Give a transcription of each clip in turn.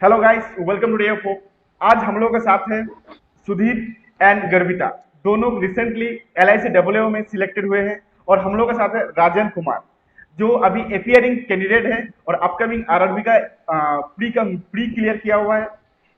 Hello guys, welcome to day of hope. आज हम लोगों के साथ है सुधीर एंड गर्विता। दोनों रिसेंटली LIC डब्ल्यू में सिलेक्टेड हुए हैं। और हम लोगों के साथ है राजन कुमार, जो अभी एपियरिंग कैंडिडेट है और अपकमिंग RRB का प्री क्लियर किया हुआ है।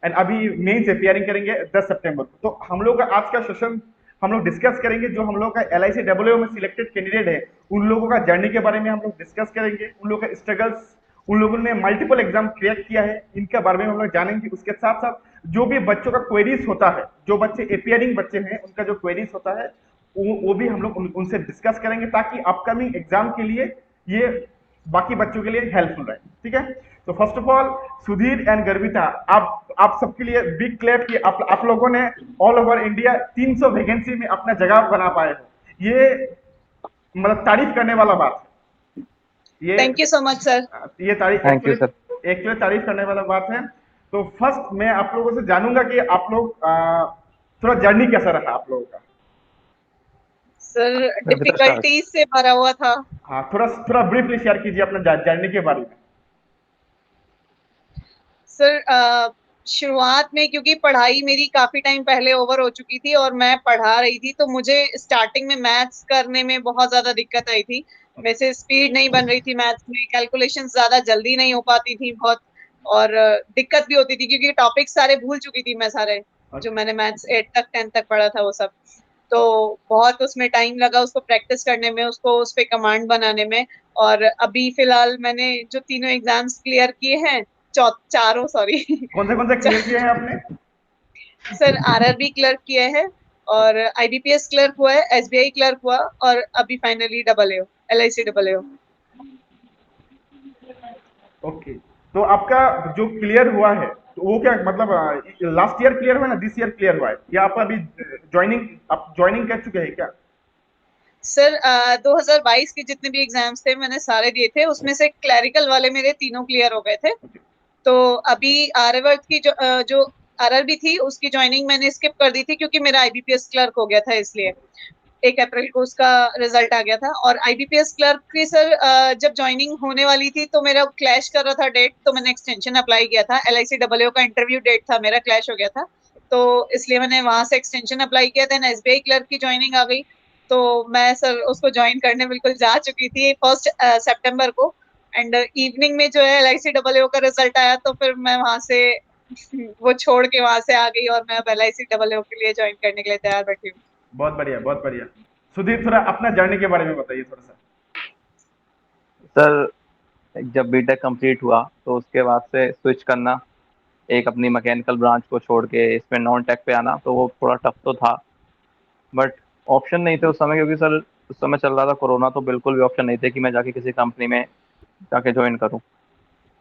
एंड अभी मेंस एपियरिंग करेंगे 10 सितंबर को। तो हम लोग का आज का सेशन हम लोग डिस्कस करेंगे, जो हम लोग का LIC डब्ल्यू में सिलेक्टेड कैंडिडेट है उन लोगों का जर्नी के बारे में हम लोग डिस्कस करेंगे। उन लोगों का स्ट्रगल्स, उन लोगों ने मल्टीपल एग्जाम क्रैक किया है, इनके बारे में हम लोग जानेंगे। उसके साथ साथ जो भी बच्चों का क्वेरीज होता है, जो बच्चे एपियरिंग बच्चे हैं उनका जो क्वेरीज होता है वो भी हम लोग उनसे डिस्कस करेंगे, ताकि अपकमिंग एग्जाम के लिए ये बाकी बच्चों के लिए हेल्पफुल रहे। ठीक है। तो first of all, Sudhir and Garvita, आप सबके लिए बिग क्लैप कि आप लोगों ने ऑल ओवर इंडिया 300 वैकेंसी में अपना जगह बना पाए हो। ये मतलब तारीफ करने वाला बात है। Thank you so much sir. ये तारीफ thank you actually sir. Actually तारीफ करने वाला बात है। तो फर्स्ट मैं आप लोगों से जानूंगा कि आप लोग थोड़ा जर्नी कैसा रहा आप लोगों का। Sir Garvita start. डिफिकल्टीज से भरा हुआ था। हाँ, थोड़ा थोड़ा ब्रीफली शेयर कीजिए अपना जर्नी के बारे में। सर शुरुआत में क्योंकि पढ़ाई मेरी काफी टाइम पहले ओवर हो चुकी थी और मैं पढ़ा रही थी, तो मुझे स्टार्टिंग में मैथ्स करने में बहुत ज्यादा दिक्कत आई थी। वैसे स्पीड नहीं बन रही थी मैथ्स में, कैलकुलेशन ज्यादा जल्दी नहीं हो पाती थी बहुत। और दिक्कत भी होती थी क्योंकि टॉपिक सारे भूल चुकी थी मैं सारे, जो अच्छा। मैंने मैथ्स 8 तक 10 तक पढ़ा था वो सब। तो बहुत उसमें टाइम लगा उसको प्रैक्टिस करने में, उसको उस पे कमांड बनाने में। और अभी फिलहाल मैंने जो तीनों एग्जाम्स क्लियर किए हैं, चारों सॉरी कौन से क्लियर किए हैं आपने? सर RRB क्लर्क किया है, और IBPS क्लर्क हुआ है, SBI क्लर्क हुआ, और अभी finally double A LIC double A. Okay. तो आपका जो क्लियर हुआ है, तो वो क्या मतलब लास्ट ईयर क्लियर हुआ है ना, दिस ईयर क्लियर हुआ है, या आप अभी ज्वाइनिंग आप ज्वाइनिंग कर चुके हैं क्या? सर 2022 के जितने भी एग्जाम्स थे मैंने सारे दिए थे, उसमें से क्लैरिकल वाले मेरे तीनों क्लियर हो गए थे। तो अभी आर्यवर्त की जो RRB थी उसकी ज्वाइनिंग मैंने स्किप कर दी थी क्योंकि मेरा IBPS क्लर्क हो गया था, इसलिए 1 अप्रैल को उसका रिजल्ट आ गया था। और IBPS क्लर्क की सर जब ज्वाइनिंग होने वाली थी तो मेरा क्लैश कर रहा था डेट, तो मैंने एक्सटेंशन अप्लाई किया था। LIC डब्ल्यू का इंटरव्यू डेट था, मेरा क्लैश हो गया था, तो इसलिए मैंने वहां से एक्सटेंशन अप्लाई किया था। SBI क्लर्क की ज्वाइनिंग आ गई, तो मैं सर उसको ज्वाइन करने बिल्कुल जा चुकी थी 1 सितंबर को। एंड इवनिंग में जो है LIC डब्ल्यू का रिजल्ट आया, तो फिर मैं वहां से वो छोड़ के वहां से आ गई, और मैं अब LIC डब्ल्यू के लिए ज्वाइन करने के लिए तैयार बैठी हूँ। बहुत बढ़िया, बहुत बढ़िया। सुधीर, थोड़ा अपना जर्नी के बारे में बताइए थोड़ा सा। सर, जब बीटेक कंप्लीट हुआ तो उसके बाद से स्विच करना, एक अपनी मैकेनिकल ब्रांच को छोड़ के इसमें नॉन टेक पे आना, तो वो थोड़ा टफ तो था। बट ऑप्शन नहीं थे उस समय, क्योंकि सर उस समय चल रहा था कोरोना, तो बिल्कुल भी ऑप्शन नहीं थे कि मैं जाके किसी कंपनी में जाके ज्वाइन करूं।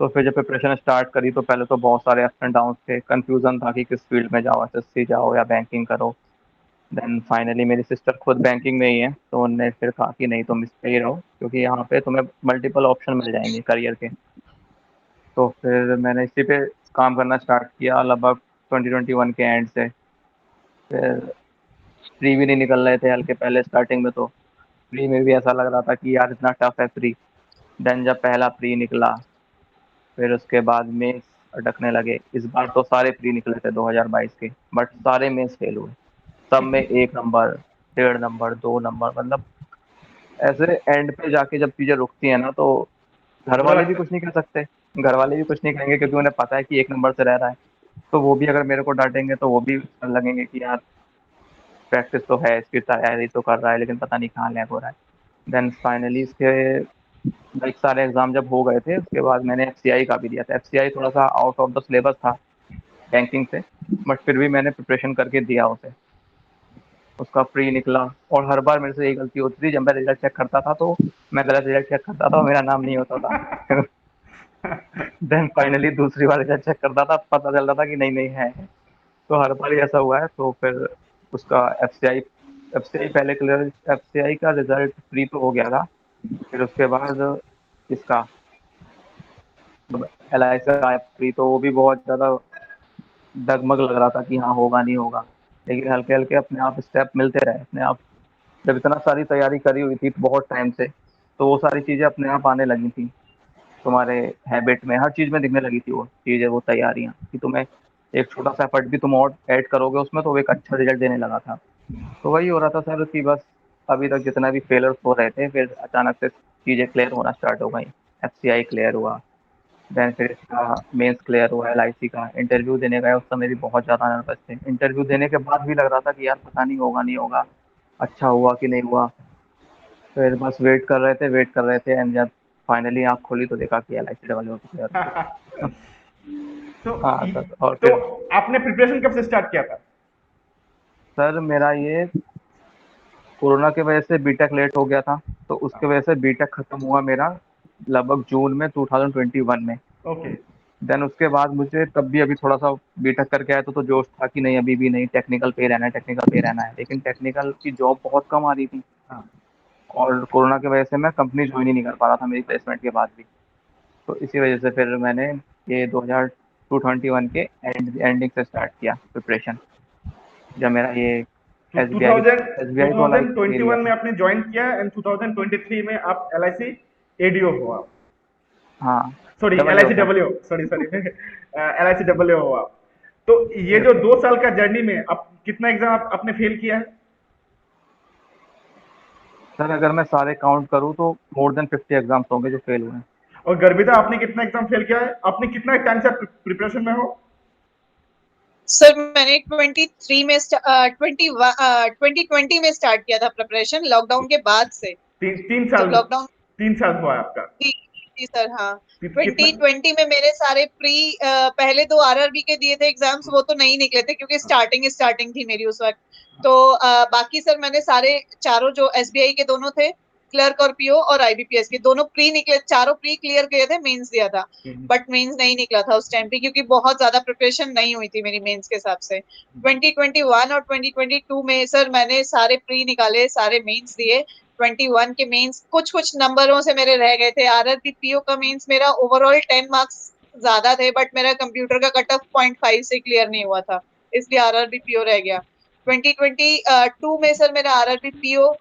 तो फिर जब प्रिपरेशन स्टार्ट करी तो पहले तो बहुत सारे अप्स एंड डाउन थे, कंफ्यूजन था कि किस फील्ड में जाओ, SSC जाओ या बैंकिंग करो। देन फाइनली मेरी सिस्टर खुद बैंकिंग में ही है, तो उनने फिर कहा कि नहीं, तुम इस पे ही रहो, क्योंकि यहाँ पे तुम्हें मल्टीपल ऑप्शन मिल जाएंगे करियर के। तो फिर मैंने इसी पे काम करना स्टार्ट किया लगभग 2021 के एंड से। फिर प्री भी नहीं निकल रहे थे हल्के पहले स्टार्टिंग में, तो प्री में भी ऐसा लग रहा था कि यार इतना टफ है प्री। देन जब पहला प्री निकला, फिर उसके बाद मेंस अटकने लगे। इस बार तो सारे प्री निकले थे 2022 के, बट सारे मेंस फेल हुए। सब में 1 नंबर, 1.5 नंबर, 2 नंबर, मतलब ऐसे एंड पे जाके जब चीजें रुकती है ना, तो घर बुरा वाले भी लगता कुछ नहीं कर सकते। घर वाले भी कुछ नहीं कहेंगे, क्योंकि उन्हें पता है कि 1 नंबर से रह रहा है। तो वो भी अगर मेरे को डांटेंगे तो वो भी लगेंगे कि यार प्रैक्टिस तो है, इसकी तैयारी तो कर रहा है, लेकिन पता नहीं कहाँ लैग हो रहा है। देन फाइनली इसके लाइक सारे एग्जाम जब हो गए थे, उसके बाद मैंने FCI का भी दिया था। FCI थोड़ा सा आउट ऑफ द सिलेबस था बैंकिंग से, बट फिर भी मैंने प्रिपरेशन करके दिया उसे। उसका प्री निकला, और हर बार मेरे से यही गलती होती थी, जब मैं रिजल्ट चेक करता था तो मैं गलत रिजल्ट चेक करता था और मेरा नाम नहीं होता था। देन फाइनली दूसरी बार रिजल्ट चेक करता था, पता चल रहा था कि नहीं नहीं है। तो हर बार ही ऐसा हुआ है। तो फिर उसका एफ सी आई पहले क्लियर, FCI का रिजल्ट प्री तो हो गया था। फिर उसके बाद इसका LIC का आया प्री, तो वो भी बहुत ज़्यादा डगमग लग रहा था कि हाँ होगा नहीं होगा। लेकिन हल्के हल्के अपने आप स्टेप मिलते रहे अपने आप। जब इतना सारी तैयारी करी हुई थी बहुत टाइम से, तो वो सारी चीज़ें अपने आप आने लगी थी। तुम्हारे हैबिट में, हर चीज़ में दिखने लगी थी वो चीज़ें, वो तैयारियाँ कि तुम्हें एक छोटा सा एफर्ट भी तुम और ऐड करोगे उसमें तो वो एक अच्छा रिजल्ट देने लगा था। तो वही हो रहा था सर कि बस अभी तक जितना भी फेलर्स हो रहे थे, फिर अचानक से चीज़ें क्लियर होना स्टार्ट हो गई। एफसीआई क्लियर हुआ, देन फिर इसका मेंस क्लियर हुआ, एलआईसी का इंटरव्यू देने गए, उस समय भी बहुत ज़्यादा नर्वस थे। इंटरव्यू देने के बाद भी लग रहा था कि यार पता नहीं होगा नहीं होगा, अच्छा हुआ कि नहीं हुआ। फिर बस वेट कर रहे थे एंड जब फाइनली आँख खोली तो देखा कि एलआईसी डबल ओ क्लियर हो गया। तो हाँ सर, और तो फिर आपने प्रिपरेशन कब से स्टार्ट किया था? सर मेरा ये कोरोना की वजह से बीटेक लेट हो गया था, तो उसकी वजह से बीटेक खत्म हुआ मेरा लगभग जून में 2021 में। ओके। देन उसके बाद मुझे तब भी अभी थोड़ा सा बीटेक करके आया तो जोश था कि नहीं अभी भी नहीं, टेक्निकल पे रहना है, टेक्निकल पे रहना है, लेकिन टेक्निकल की जॉब बहुत कम आ रही थी। हाँ। और कोरोना की वजह से मैं कंपनी ज्वाइन ही नहीं कर पा रहा था मेरी प्लेसमेंट के बाद भी। तो इसी वजह से फिर मैंने ये 2021 के एंडिंग से स्टार्ट किया प्रिपरेशन, जब मेरा ये तो एसबीआई तो वाला ये लिया 2021 में था। आपने ज्वाइन किया एंड 2023 में आप एलआईसी एडीओ हो आप, हाँ, सॉरी डबल ए एलआईसी होता है। W, sorry sorry LIC W हो आप। तो ये यस जो सर। 2 साल का जर्नी में आप कितना एग्जाम आपने फेल किया है? सर अगर मैं सारे काउंट करूँ तो मोर देन 50 एग्जाम्स होंगे जो फेल हुए हैं। और गर्विता आपने कितना एग्जाम फेल किया है? आपने कितना टाइम से प्रिपरेशन में हो? सर मैंने 23 में 2020 में स्टार्ट किया था प्रिपरेशन, लॉकडाउन के बाद से। 3 साल, जब लॉकडाउन 3 साल हुआ है आपका? जी जी सर, हाँ। कितना? 2020 में मेरे सारे पहले 2 आरआरबी के दिए थे एग्जाम्स, वो तो नहीं निकले थे क्योंकि स्टार्टिंग थी मेरी उस वक्त। तो बाकी सर मैंने सारे चारों जो एसबीआई के दोनों थे, क्लर्क और पीओ और आईबीपीएस के दोनों प्री निकले, चारों प्री क्लियर किए थे, मेंस दिया था। बट मेंस नहीं निकला था उस टाइम पे क्योंकि बहुत ज्यादा प्रिपरेशन नहीं हुई थी मेरी मेंस के हिसाब से। 2021 और 2022 में सर मैंने सारे प्री निकाले, सारे मेंस दिए। 21 के मेंस कुछ कुछ नंबरों से मेरे रह गए थे। आरआरबी पीओ का मेंस मेरा ओवरऑल 10 मार्क्स ज्यादा थे, बट मेरा कंप्यूटर का कट ऑफ 0.5 से क्लियर नहीं हुआ था, इसलिए आरआरबी पीओ रह गया। 2022 में सर मेरा आरआरबी पीओ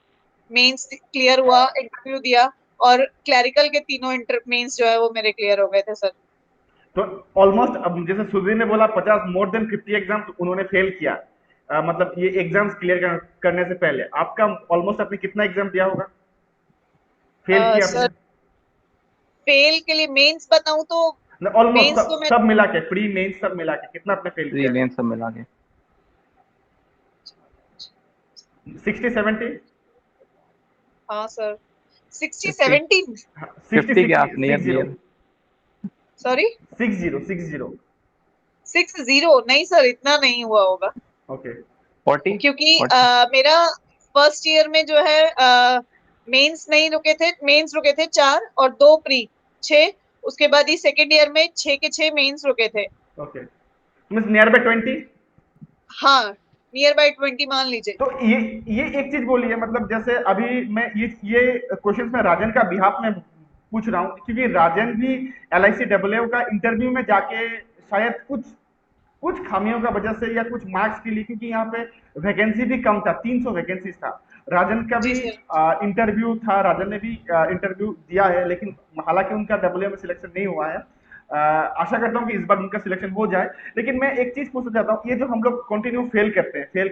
मेंस क्लियर हुआ, इंटरव्यू दिया, और क्लैरिकल के तीनों इंटर मेंस जो है वो मेरे क्लियर हो गए थे सर। तो ऑलमोस्ट, अब जैसे सुधीर ने बोला 50 मोर देन 50 एग्जाम्स उन्होंने फेल किया, मतलब ये एग्जाम्स क्लियर करने से पहले आपका ऑलमोस्ट आपने कितना एग्जाम दिया होगा, फेल किया आपने? सर फेल के लिए मेंस बताऊं तो ऑलमोस्ट मेंस सब तो मैं सब मिला के, प्री मेंस सब मिला के कितना आपने फेल प्री किया है? मेन सब मिला के 60-70? हाँ सर 60 50, 70 सिक्सटी 50 के सिक्सटी आस six near zero near. Sorry 60 60। 60 नहीं सर, इतना नहीं हुआ होगा ओके। 40, क्योंकि 40। मेरा फर्स्ट ईयर में जो है मेंस नहीं रुके थे, मेंस रुके थे 4 और 2 प्री, 6। उसके बाद ही सेकेंड ईयर में 6 के 6 मेंस रुके थे। Okay, means near by 20। हाँ, नियर बाय 20 मान लीजिए। तो ये एक चीज बोली है, मतलब जैसे अभी मैं ये क्वेश्चन मैं राजन का बिहाफ में पूछ रहा हूँ क्योंकि राजन भी एलआईसी डब्ल्यू का इंटरव्यू में जाके शायद कुछ कुछ खामियों का वजह से या कुछ मार्क्स के लिए, क्योंकि यहाँ पे वैकेंसी भी कम था, 300 वैकेंसीज था। राजन का भी जी सर। इंटरव्यू था, राजन ने भी इंटरव्यू दिया है, लेकिन हालांकि उनका डब्ल्यू में सिलेक्शन नहीं हुआ है। आशा करता हूँ कि इस बार उनका सिलेक्शन हो जाए। लेकिन मैं एक चीज पूछना चाहता हूँ, ये जो हम लोग कंटिन्यू फेल करते हैं, फेल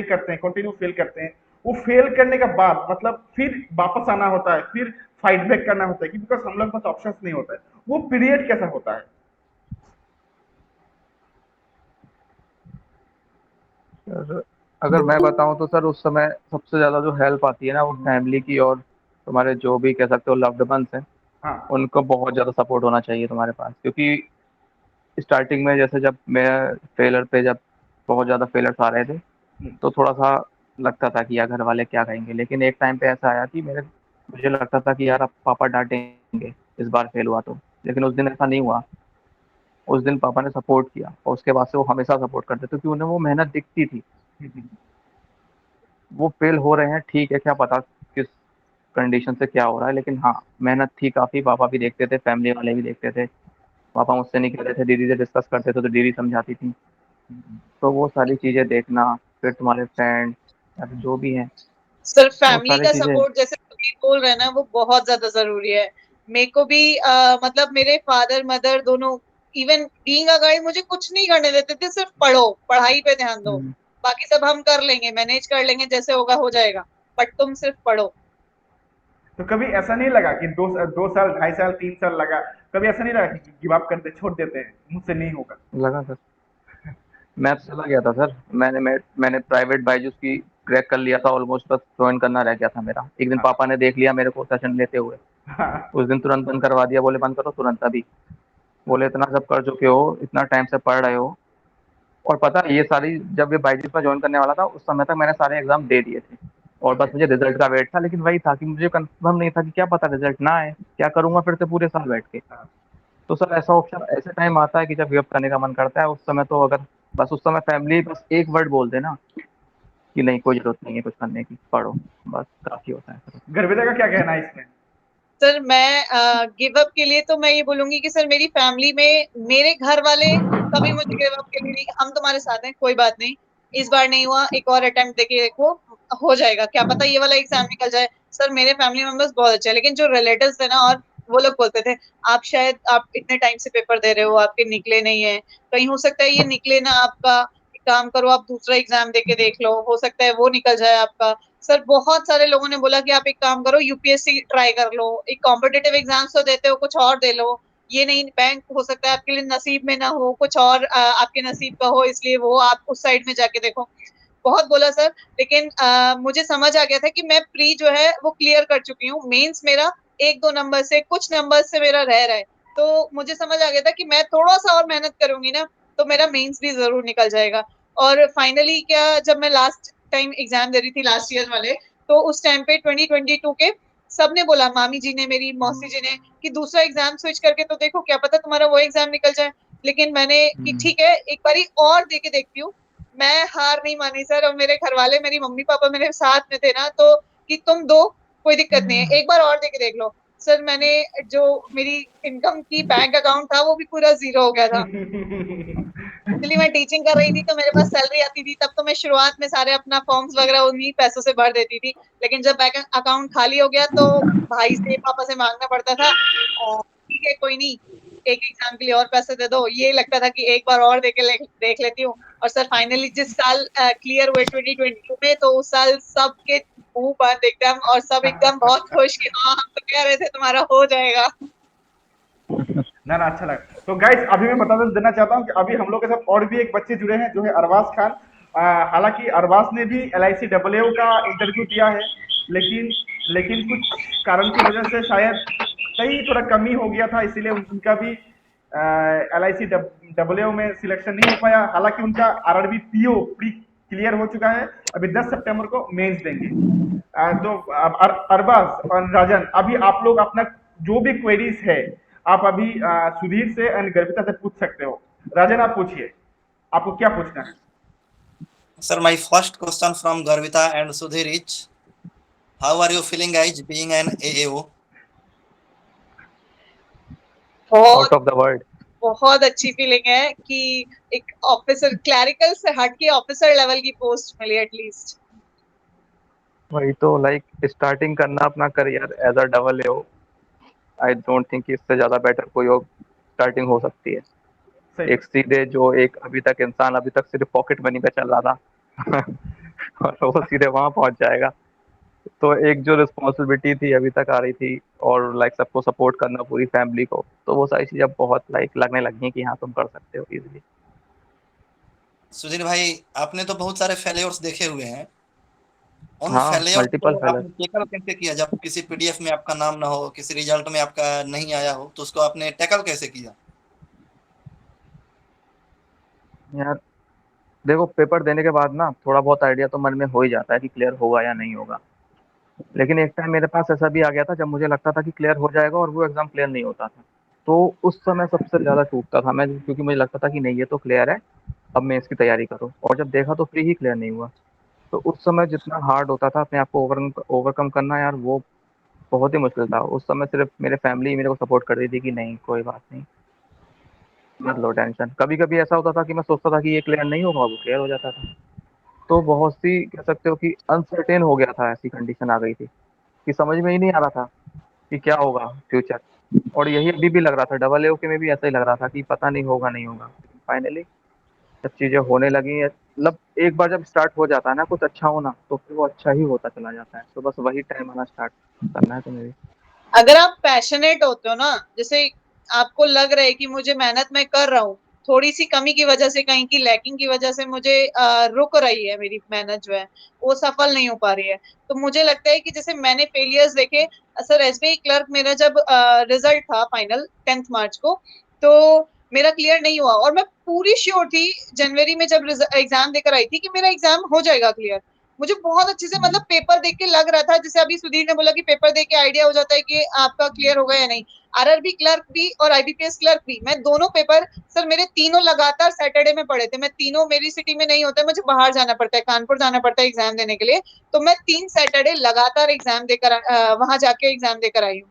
करते हैं, कंटिन्यू फेल करते हैं, वो फेल करने के बाद मतलब फिर वापस आना होता है, फिर फाइट बैक करना होता है, कि बिकॉज हम लोग पास ऑप्शन नहीं होता है, वो पीरियड कैसा होता है? सर अगर मैं बताऊं तो सर उस समय सबसे ज़्यादा जो हेल्प आती है ना वो फैमिली की, और तुम्हारे जो भी कह सकते हो लव्ड वंस हैं, हाँ। उनको बहुत ज़्यादा सपोर्ट होना चाहिए तुम्हारे पास। क्योंकि स्टार्टिंग में जैसे जब मैं फेलर पे जब बहुत ज़्यादा फेलर्स आ रहे थे हम्म। तो थोड़ा सा लगता था कि यार घर वाले क्या कहेंगे, लेकिन एक टाइम पे ऐसा आया कि मुझे लगता था कि यार अब पापा डांटेंगे इस बार फेल हुआ तो, लेकिन उस दिन ऐसा नहीं हुआ। उस दिन पापा ने सपोर्ट किया और उसके बाद से वो हमेशा सपोर्ट करते थे क्योंकि उन्हें वो मेहनत दिखती थी। हम्म। वो फेल हो रहे हैं ठीक है, क्या पता किस कंडीशन से क्या हो रहा है, लेकिन हाँ मेहनत थी काफ़ी, पापा भी देखते थे, फैमिली वाले भी देखते थे। पापा मुझसे नहीं कहते थे, दीदी से डिस्कस करते थे तो दीदी समझाती थी। तो वो सारी चीज़ें देखना, फिर तुम्हारे फ्रेंड या फिर जो भी हैं, सर वो फैमिली सारी का चीज़ें। सपोर्ट जैसे सुधीर बोल रहे हैं ना, वो बहुत ज्यादा जरूरी है। मेरे को भी मतलब मेरे फादर मदर दोनों इवन बीइंग अ गाइड मुझे कुछ नहीं करने देते थे, सिर्फ पढ़ो, पढ़ाई पे ध्यान दो, बाकी सब हम कर लेंगे, मैनेज कर लेंगे, जैसे होगा हो जाएगा, बट तुम सिर्फ पढ़ो। तो कभी ऐसा नहीं लगा कि 2 साल 2.5 साल 3 साल लगा, कभी ऐसा नहीं लगा कि गिव अप करते छोड़ देते हैं, मुझसे नहीं होगा? लगा सर। मैथ्स चला गया था सर। मैंने प्राइवेट बायजूस की क्रैक कर लिया था ऑलमोस्ट, बस ज्वाइन करना रह गया था मेरा। एक दिन हाँ पापा ने देख लिया मेरे को सेशन लेते हुए, हाँ। उस दिन तुरंत बंद करवा दिया। बोले बंद करो तुरंत अभी। बोले इतना सब कर चुके हो, इतना टाइम से पढ़ रहे हो। और पता है, ये सारी जब ये बायजूस में ज्वाइन करने वाला था उस समय तक मैंने सारे एग्जाम दे दिए थे, और बस ओके। मुझे रिजल्ट का वेट था। लेकिन वही था कि मुझे कंफर्म नहीं था कि क्या पता रिजल्ट ना आए, क्या करूंगा फिर से पूरे साल बैठ के। हाँ। तो सर ऐसा ऑप्शन ऐसे टाइम आता है कि जब गिव अप करने का मन करता है, उस समय तो अगर बस उस समय फैमिली बस एक वर्ड बोल देना कि नहीं कोई जरूरत नहीं है कुछ करने की, पढ़ो, बस काफी होता है सर। गर्विता का क्या कहना है इसमें? सर मैं गिव अप के लिए तो मैं ये बोलूंगी कि सर मेरी फैमिली में मेरे घर वाले कभी मुझे गिव अप के लिए नहीं, हम तुम्हारे साथ हैं, कोई बात नहीं, इस बार नहीं हुआ, एक और अटेम्प्ट देके देखो, हो जाएगा, क्या पता ये वाला एग्जाम निकल जाए। सर मेरे फैमिली मेंबर्स बहुत अच्छे हैं, लेकिन जो रिलेटिव्स थे ना, और वो लोग बोलते थे आप शायद आप इतने टाइम से पेपर दे रहे हो, आपके निकले नहीं है, कहीं हो सकता है ये निकले ना आपका, एक काम करो आप दूसरा एग्जाम देके देख लो, हो सकता है वो निकल जाए आपका। सर बहुत सारे लोगों ने बोला कि आप एक काम करो यूपीएससी ट्राई कर लो, एक कॉम्पिटेटिव एग्जाम्स तो देते हो, कुछ और दे लो, ये नहीं बैंक हो सकता है आपके लिए नसीब में ना हो, कुछ और आपके नसीब का हो, इसलिए वो आप उस साइड में जाके देखो। बहुत बोला सर, लेकिन मुझे समझ आ गया था कि मैं प्री जो है वो क्लियर कर चुकी हूँ, मेंस मेरा एक दो नंबर से कुछ नंबर से मेरा रह रहा है, तो मुझे समझ आ गया था कि मैं थोड़ा सा और मेहनत करूंगी ना तो मेरा मेंस भी जरूर निकल जाएगा। और फाइनली क्या, जब मैं लास्ट टाइम एग्जाम दे रही थी लास्ट ईयर वाले, तो उस टाइम पे 2022 के सबने बोला, मामी जी ने, मेरी मौसी जी ने, कि दूसरा एग्जाम स्विच करके तो देखो, क्या पता तुम्हारा वो एग्जाम निकल जाए। लेकिन मैंने कि ठीक है एक बारी और दे के देखती हूँ, मैं हार नहीं मानी सर, और मेरे घर वाले, मेरी मम्मी पापा मेरे साथ में थे ना, तो कि तुम दो, कोई दिक्कत नहीं है, एक बार और देके देख लो। सर मैंने जो मेरी इनकम की बैंक अकाउंट था वो भी पूरा जीरो हो गया था। एक्चुअली मैं टीचिंग कर रही थी तो मेरे पास सैलरी आती थी, तब तो मैं शुरुआत में सारे अपना फॉर्म्स वगैरह उन्हीं पैसों से भर देती थी। लेकिन जब बैंक अकाउंट खाली हो गया तो भाई से पापा से मांगना पड़ता था, ठीक है कोई नहीं, एक एग्जाम के लिए और पैसे दे दो, ये लगता था कि एक बार और देख लेती हूँ। और सर फाइनली जिस साल क्लियर हुए 2022 में, तो उस साल सबके मुंह बंद एकदम, और सब एकदम बहुत खुश कि हाँ हम तो कह रहे थे तुम्हारा हो जाएगा। ना ना, अच्छा लगा। तो गाइस अभी मैं बता देना चाहता हूँ कि अभी हम लोग के साथ और भी एक बच्चे जुड़े हैं जो है अरबाज खान। हालांकि अरबाज ने भी LIC डब्ल्यू का इंटरव्यू दिया है, लेकिन लेकिन कुछ कारण की वजह से शायद कहीं थोड़ा कमी हो गया था, इसीलिए उनका भी LIC डब्ल्यू में सिलेक्शन नहीं हो पाया। हालांकि उनका RRB PO प्री क्लियर हो चुका है, अभी 10 सितंबर को मेंस देंगे। तो अरबाज और राजन, अभी आप लोग अपना जो भी क्वेरीज है आप अभी सुधीर से एंड गर्विता से पूछ सकते हो। राजन आप पूछिए, आपको क्या पूछना है? Sir, my first question from Garvita and Sudhir is, how are you feeling guys being an AAO? Out बहुत ऑफ द वर्ल्ड। बहुत अच्छी फीलिंग है कि एक ऑफिसर, क्लैरिकल से हट के ऑफिसर लेवल की पोस्ट मिली एटलीस्ट। वही तो, लाइक स्टार्टिंग करना अपना career as a double AO, I don't think इससे ज्यादा बेटर कोई और स्टार्टिंग हो सकती है। सही एक बात। सीधे जो एक अभी तक इंसान अभी तक सिर्फ पॉकेट मनी पे चल रहा था और वो सीधे वहां पहुंच जाएगा। तो एक जो रिस्पॉन्सिबिलिटी थी अभी तक आ रही थी, और लाइक सबको सपोर्ट करना पूरी फैमिली को, तो वो सारी चीजें अब बहुत लाइक लगने लगी हैं कि हाँ तुम कर सकते हो इजीली। सुधीर भाई, आपने तो बहुत सारे फेलियर्स देखे हुए हैं, उन हाँ फेलियर्स मल्टीपल को फेलर। आपने टैकल कैसे किया? जब किसी पीडीएफ में आपका नाम ना हो, किसी रिजल्ट में आपका नहीं आया हो, तो उसको आपने टैकल कैसे किया? यार देखो, पेपर देने के बाद ना थोड़ा बहुत आइडिया तो मन में हो ही जाता है कि क्लियर होगा या नहीं होगा। लेकिन एक टाइम मेरे पास ऐसा भी आ गया था जब मुझे लगता था कि क्लियर हो जाएगा और वो एग्जाम क्लियर नहीं होता था। तो उस समय सबसे ज्यादा टूटता था मैं, क्योंकि मुझे लगता था कि नहीं ये तो क्लियर है, अब मैं इसकी तैयारी करूँ, और जब देखा तो फिर ही क्लियर नहीं हुआ। तो उस समय जितना हार्ड होता था अपने आप को ओवरकम करना यार, वो बहुत ही मुश्किल था। उस समय सिर्फ मेरे फैमिली मेरे को सपोर्ट कर रही थी कि नहीं कोई बात नहीं, मत लो टेंशन। कभी कभी ऐसा होता था कि मैं सोचता था कि ये क्लियर नहीं होगा, वो क्लियर हो जाता था। तो बहुत सी कह सकते हो कि अनसर्टेन हो गया था, ऐसी कंडीशन आ गई थी कि समझ में ही नहीं आ रहा था कि क्या होगा फ्यूचर। और यही अभी भी लग रहा था, डबल एओ के में भी ऐसा ही लग रहा था कि पता नहीं होगा नहीं होगा। फाइनली जब चीजें होने लगी है, मतलब एक बार जब स्टार्ट हो जाता है ना कुछ अच्छा होना, तो फिर वो अच्छा ही होता चला जाता है। तो बस वही टाइम आना स्टार्ट करना है तुम्हें भी। अगर आप पैशनेट होते हो ना, जैसे आपको लग रहा है कि मुझे मेहनत मैं कर रहा हूँ, थोड़ी सी कमी की वजह से, कहीं की लैकिंग की वजह से मुझे रुक रही है मेरी मेहनत जो है, वो सफल नहीं हो पा रही है, तो मुझे लगता है कि जैसे मैंने फेलियर्स देखे। सर एसबीआई क्लर्क मेरा जब रिजल्ट था फाइनल 10 मार्च को, तो मेरा क्लियर नहीं हुआ, और मैं पूरी श्योर थी जनवरी में जब एग्जाम देकर आई थी कि मेरा एग्जाम हो जाएगा क्लियर। मुझे बहुत अच्छे से, मतलब पेपर देख के लग रहा था, जैसे अभी सुधीर ने बोला कि पेपर देख के आइडिया हो जाता है कि आपका क्लियर होगा या नहीं। आरआरबी क्लर्क भी और आईबीपीएस क्लर्क भी, मैं दोनों पेपर, सर मेरे तीनों लगातार सैटरडे में पढ़े थे। मैं तीनों, मेरी सिटी में नहीं होता, मुझे बाहर जाना पड़ता है, कानपुर जाना पड़ता है एग्जाम देने के लिए। तो मैं 3 सैटरडे लगातार एग्जाम देकर वहां जाके एग्जाम देकर आई हूँ।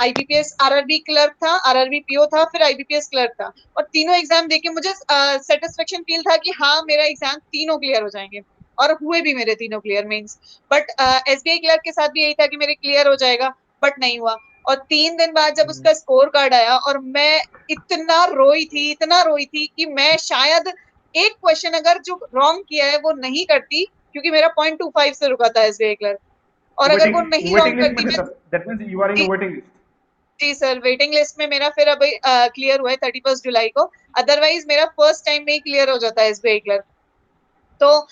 आईबीपीएस आरआरबी क्लर्क था, आरआरबी पीओ था, फिर आईबीपीएस क्लर्क था, और तीनों एग्जाम देके मुझे सेटिस्फेक्शन फील था कि हाँ मेरा एग्जाम तीनों क्लियर हो जाएंगे, और हुए भी मेरे तीनों clear mains. But SBI clerk के साथ भी यही था कि मेरे क्लियर हो जाएगा, बट नहीं हुआ। और 3 दिन बाद जब उसका स्कोर कार्ड आया, और मैं इतना रोई थी कि मैं शायद एक क्वेश्चन अगर जो रॉन्ग किया है वो नहीं करती, क्योंकि मेरा 0.25 से रुका था एसबीआई क्लर्क, और अगर वो नहीं वेटिंग रॉन्ग लिस्ट में करती थे मैं। तब, that means you are in जी, वेटिंग लिस्ट। जी सर, वेटिंग लिस्ट में मेरा फिर अभी क्लियर हुआ है 31 जुलाई को। अदरवाइज मेरा फर्स्ट टाइम में ही क्लियर हो जाता है एसबीआई क्लर्क। तो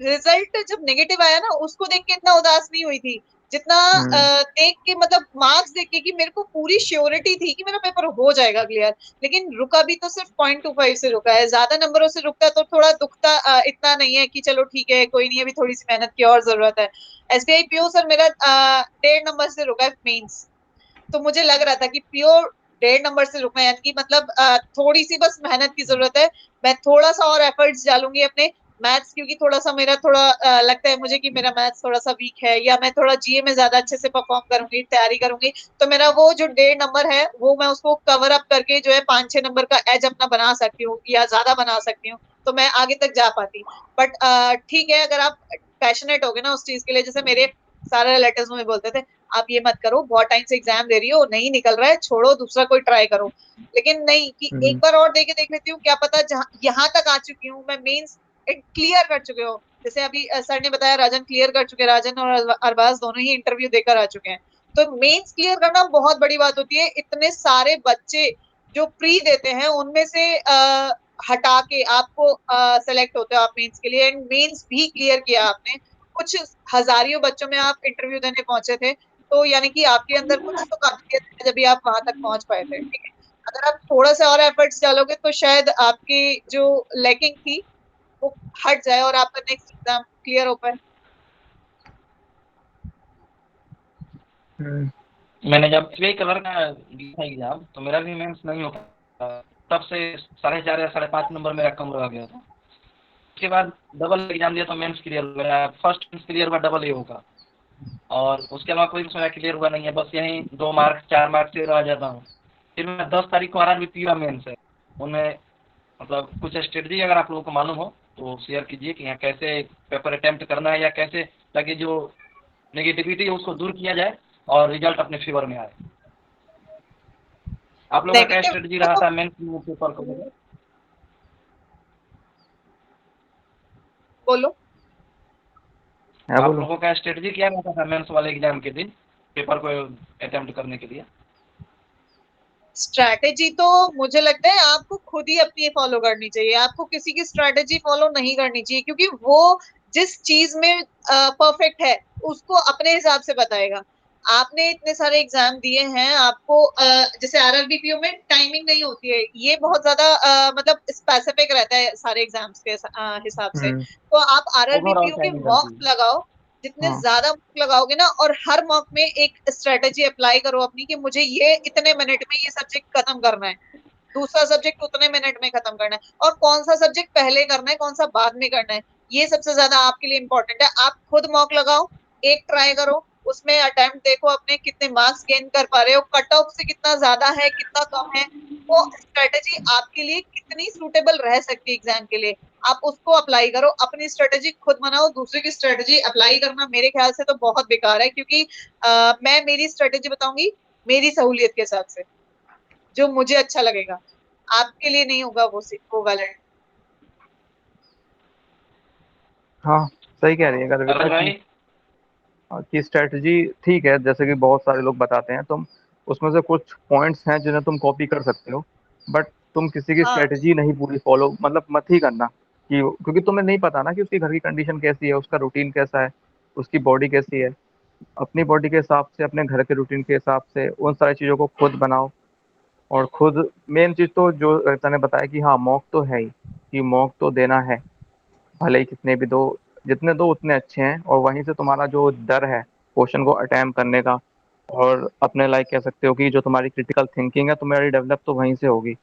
रिजल्ट जब नेगेटिव आया ना, उसको देख के इतना उदास नहीं हुई थी, जितना हम्म। देख के, मतलब मार्क्स देख के, कि मेरे को पूरी श्योरिटी थी कि मेरा पेपर हो जाएगा क्लियर। लेकिन रुका भी तो सिर्फ 0.25 से रुका है, ज्यादा नंबरों से रुकता तो थोड़ा दुखता, इतना नहीं है कि चलो ठीक है कोई नहीं, अभी थोड़ी सी मेहनत की और जरूरत है। एसबीआई पीओ सर मेरा 1.5 नंबर से रुका है मेंस। तो मुझे लग रहा था कि प्योर 1.5 नंबर से रुकना, यानी कि मतलब थोड़ी सी बस मेहनत की जरूरत है। मैं थोड़ा सा और एफर्ट्स डालूंगी अपने मैथ्स, क्योंकि थोड़ा सा मेरा थोड़ा लगता है मुझे कि मेरा मैथ्स थोड़ा सा वीक है, या मैं थोड़ा जीए में ज्यादा अच्छे से परफॉर्म करूंगी, तैयारी करूंगी, तो मेरा वो जो 1.5 नंबर है वो मैं उसको कवर अप करके जो है 5-6 नंबर का एज अपना बना सकती हूँ, या ज्यादा बना सकती हूँ, तो मैं आगे तक जा पाती। बट ठीक है, अगर आप पैशनेट हो गए ना उस चीज के लिए, जैसे मेरे सारे रिलेटिव्स मुझे बोलते थे, आप ये मत करो, बहुत टाइम से एग्जाम दे रही हो, नहीं निकल रहा है, छोड़ो, दूसरा कोई ट्राई करो। लेकिन नहीं, कि एक हम्म। बार और दे के देख लेती हूँ, क्या पता, जहां यहाँ तक आ चुकी हूँ मैं, मेंस क्लियर कर चुके हो। जैसे अभी सर ने बताया राजन क्लियर कर चुके हैं, राजन और अरबाज दोनों ही इंटरव्यू देकर आ चुके हैं। तो मेंस क्लियर करना बहुत बड़ी बात होती है। इतने सारे बच्चे जो प्री देते हैं, उनमें से हटा के आपको सेलेक्ट होते हो आप मेंस के लिए, एंड मेंस भी क्लियर किया आपने। कुछ हजारियों बच्चों में आप इंटरव्यू देने पहुंचे थे, तो यानी कि आपके अंदर कुछ तो काबिलियत है, जब भी आप वहां तक पहुंच पाए थे, ठीक है। अगर आप थोड़ा सा और एफर्ट्स डालोगे तो शायद आपकी जो लैकिंग थी वो हट जाए, और आपका नेक्स्ट एग्जाम क्लियर हो पाए। हम्म। मैंने जब एसबीआई कलर का दिया था एग्जाम, तो मेरा भी मेंस नहीं होता, तब से 4.5 या 5.5 नंबर मेरा कम रह गया था। उसके बाद डबल एग्जाम दिया तो मेंस क्लियर हो गया, फर्स्ट मेंस क्लियर हुआ डबल ए होगा, और उसके अलावा कोई मेरा क्लियर हुआ नहीं है, बस यही 2 मार्क्स 4 मार्क्स से रह जाता हूँ। फिर मैं 10 तारीख को आरआरबी पीओ मेंस है, उनमें मतलब कुछ स्ट्रेटजी अगर आप लोगों को मालूम हो तो शेयर कीजिए कि यहाँ कैसे पेपर अटेम्प्ट करना है, या कैसे, ताकि जो नेगेटिविटी है उसको दूर किया जाए और रिजल्ट अपने फेवर में आए। आप लोगों का क्या नेगेटिव स्ट्रेटजी रहा था मेंस पेपर को लेकर? बोलो। हाँ आप बोलो। लोगों का स्ट्रेटजी क्या रहता था मेंस वाले एग्जाम के दिन पेपर को अटेम्प्ट करने के लिए? स्ट्रैटेजी तो मुझे लगता है आपको खुद ही अपनी फॉलो करनी चाहिए, आपको किसी की स्ट्रैटेजी फॉलो नहीं करनी चाहिए, क्योंकि वो जिस चीज में परफेक्ट है उसको अपने हिसाब से बताएगा। आपने इतने सारे एग्जाम दिए हैं, आपको जैसे आरआरबीपीओ में टाइमिंग नहीं होती है, ये बहुत ज्यादा मतलब स्पेसिफिक रहता है सारे एग्जाम्स के हिसाब से। हम्म। तो आप ओवरऑल आरआरबीपीओ के टाइमिंग रहती मॉक है। लगाओ, जितने हाँ। ज्यादा मॉक लगाओगे ना, और हर मॉक में एक स्ट्रेटेजी अप्लाई करो अपनी, कि मुझे ये इतने मिनट में ये सब्जेक्ट खत्म करना है, दूसरा सब्जेक्ट उतने मिनट में खत्म करना है, और कौन सा सब्जेक्ट पहले करना है, कौन सा बाद में करना है, ये सबसे ज्यादा आपके लिए इंपॉर्टेंट है। आप खुद मॉक लगाओ, एक ट्राई करो, उसमें अटेम्प्ट देखो अपने कितने मार्क्स गेन कर पा रहे हो, कट ऑफ से कितना ज्यादा है कितना कम है, वो स्ट्रेटेजी आपके लिए कितनी सूटेबल रह सकती है एग्जाम के लिए, आप उसको अप्लाई करो। अपनी स्ट्रेटेजी खुद बनाओ, दूसरे की स्ट्रेटेजी अप्लाई करना मेरे ख्याल से तो बहुत बेकार है, क्योंकि मैं मेरी स्ट्रेटेजी बताऊंगी। मेरी सहूलियत के हिसाब से, जो मुझे अच्छा लगेगा। आपके लिए नहीं होगा वो वैलिड। हाँ सही कह रही है अलग गर्विता भाई। की स्ट्रेटजी ठीक है, जैसे कि बहुत सारे लोग बताते हैं, तुम उसमें से कुछ पॉइंट्स हैं जिन्हें तुम कॉपी कर सकते हो, बट तुम किसी की हाँ स्ट्रेटजी नहीं पूरी फॉलो मतलब मत ही करना कि क्योंकि तुम्हें नहीं पता ना कि उसकी घर की कंडीशन कैसी है, उसका रूटीन कैसा है, उसकी बॉडी कैसी है। अपनी बॉडी के हिसाब से, अपने घर के रूटीन के हिसाब से उन सारी चीज़ों को खुद बनाओ। और खुद मेन चीज़ तो जो रविता ने बताया कि हाँ मॉक तो है ही, कि मॉक तो देना है, भले ही कितने भी दो, जितने दो उतने अच्छे हैं। और वहीं से तुम्हारा जो डर है क्वेश्चन को अटेम्प्ट करने का, और अपने लाइक कह सकते हो कि जो तुम्हारी क्रिटिकल थिंकिंग है तुम्हारी डेवलप तो वहीं से होगी।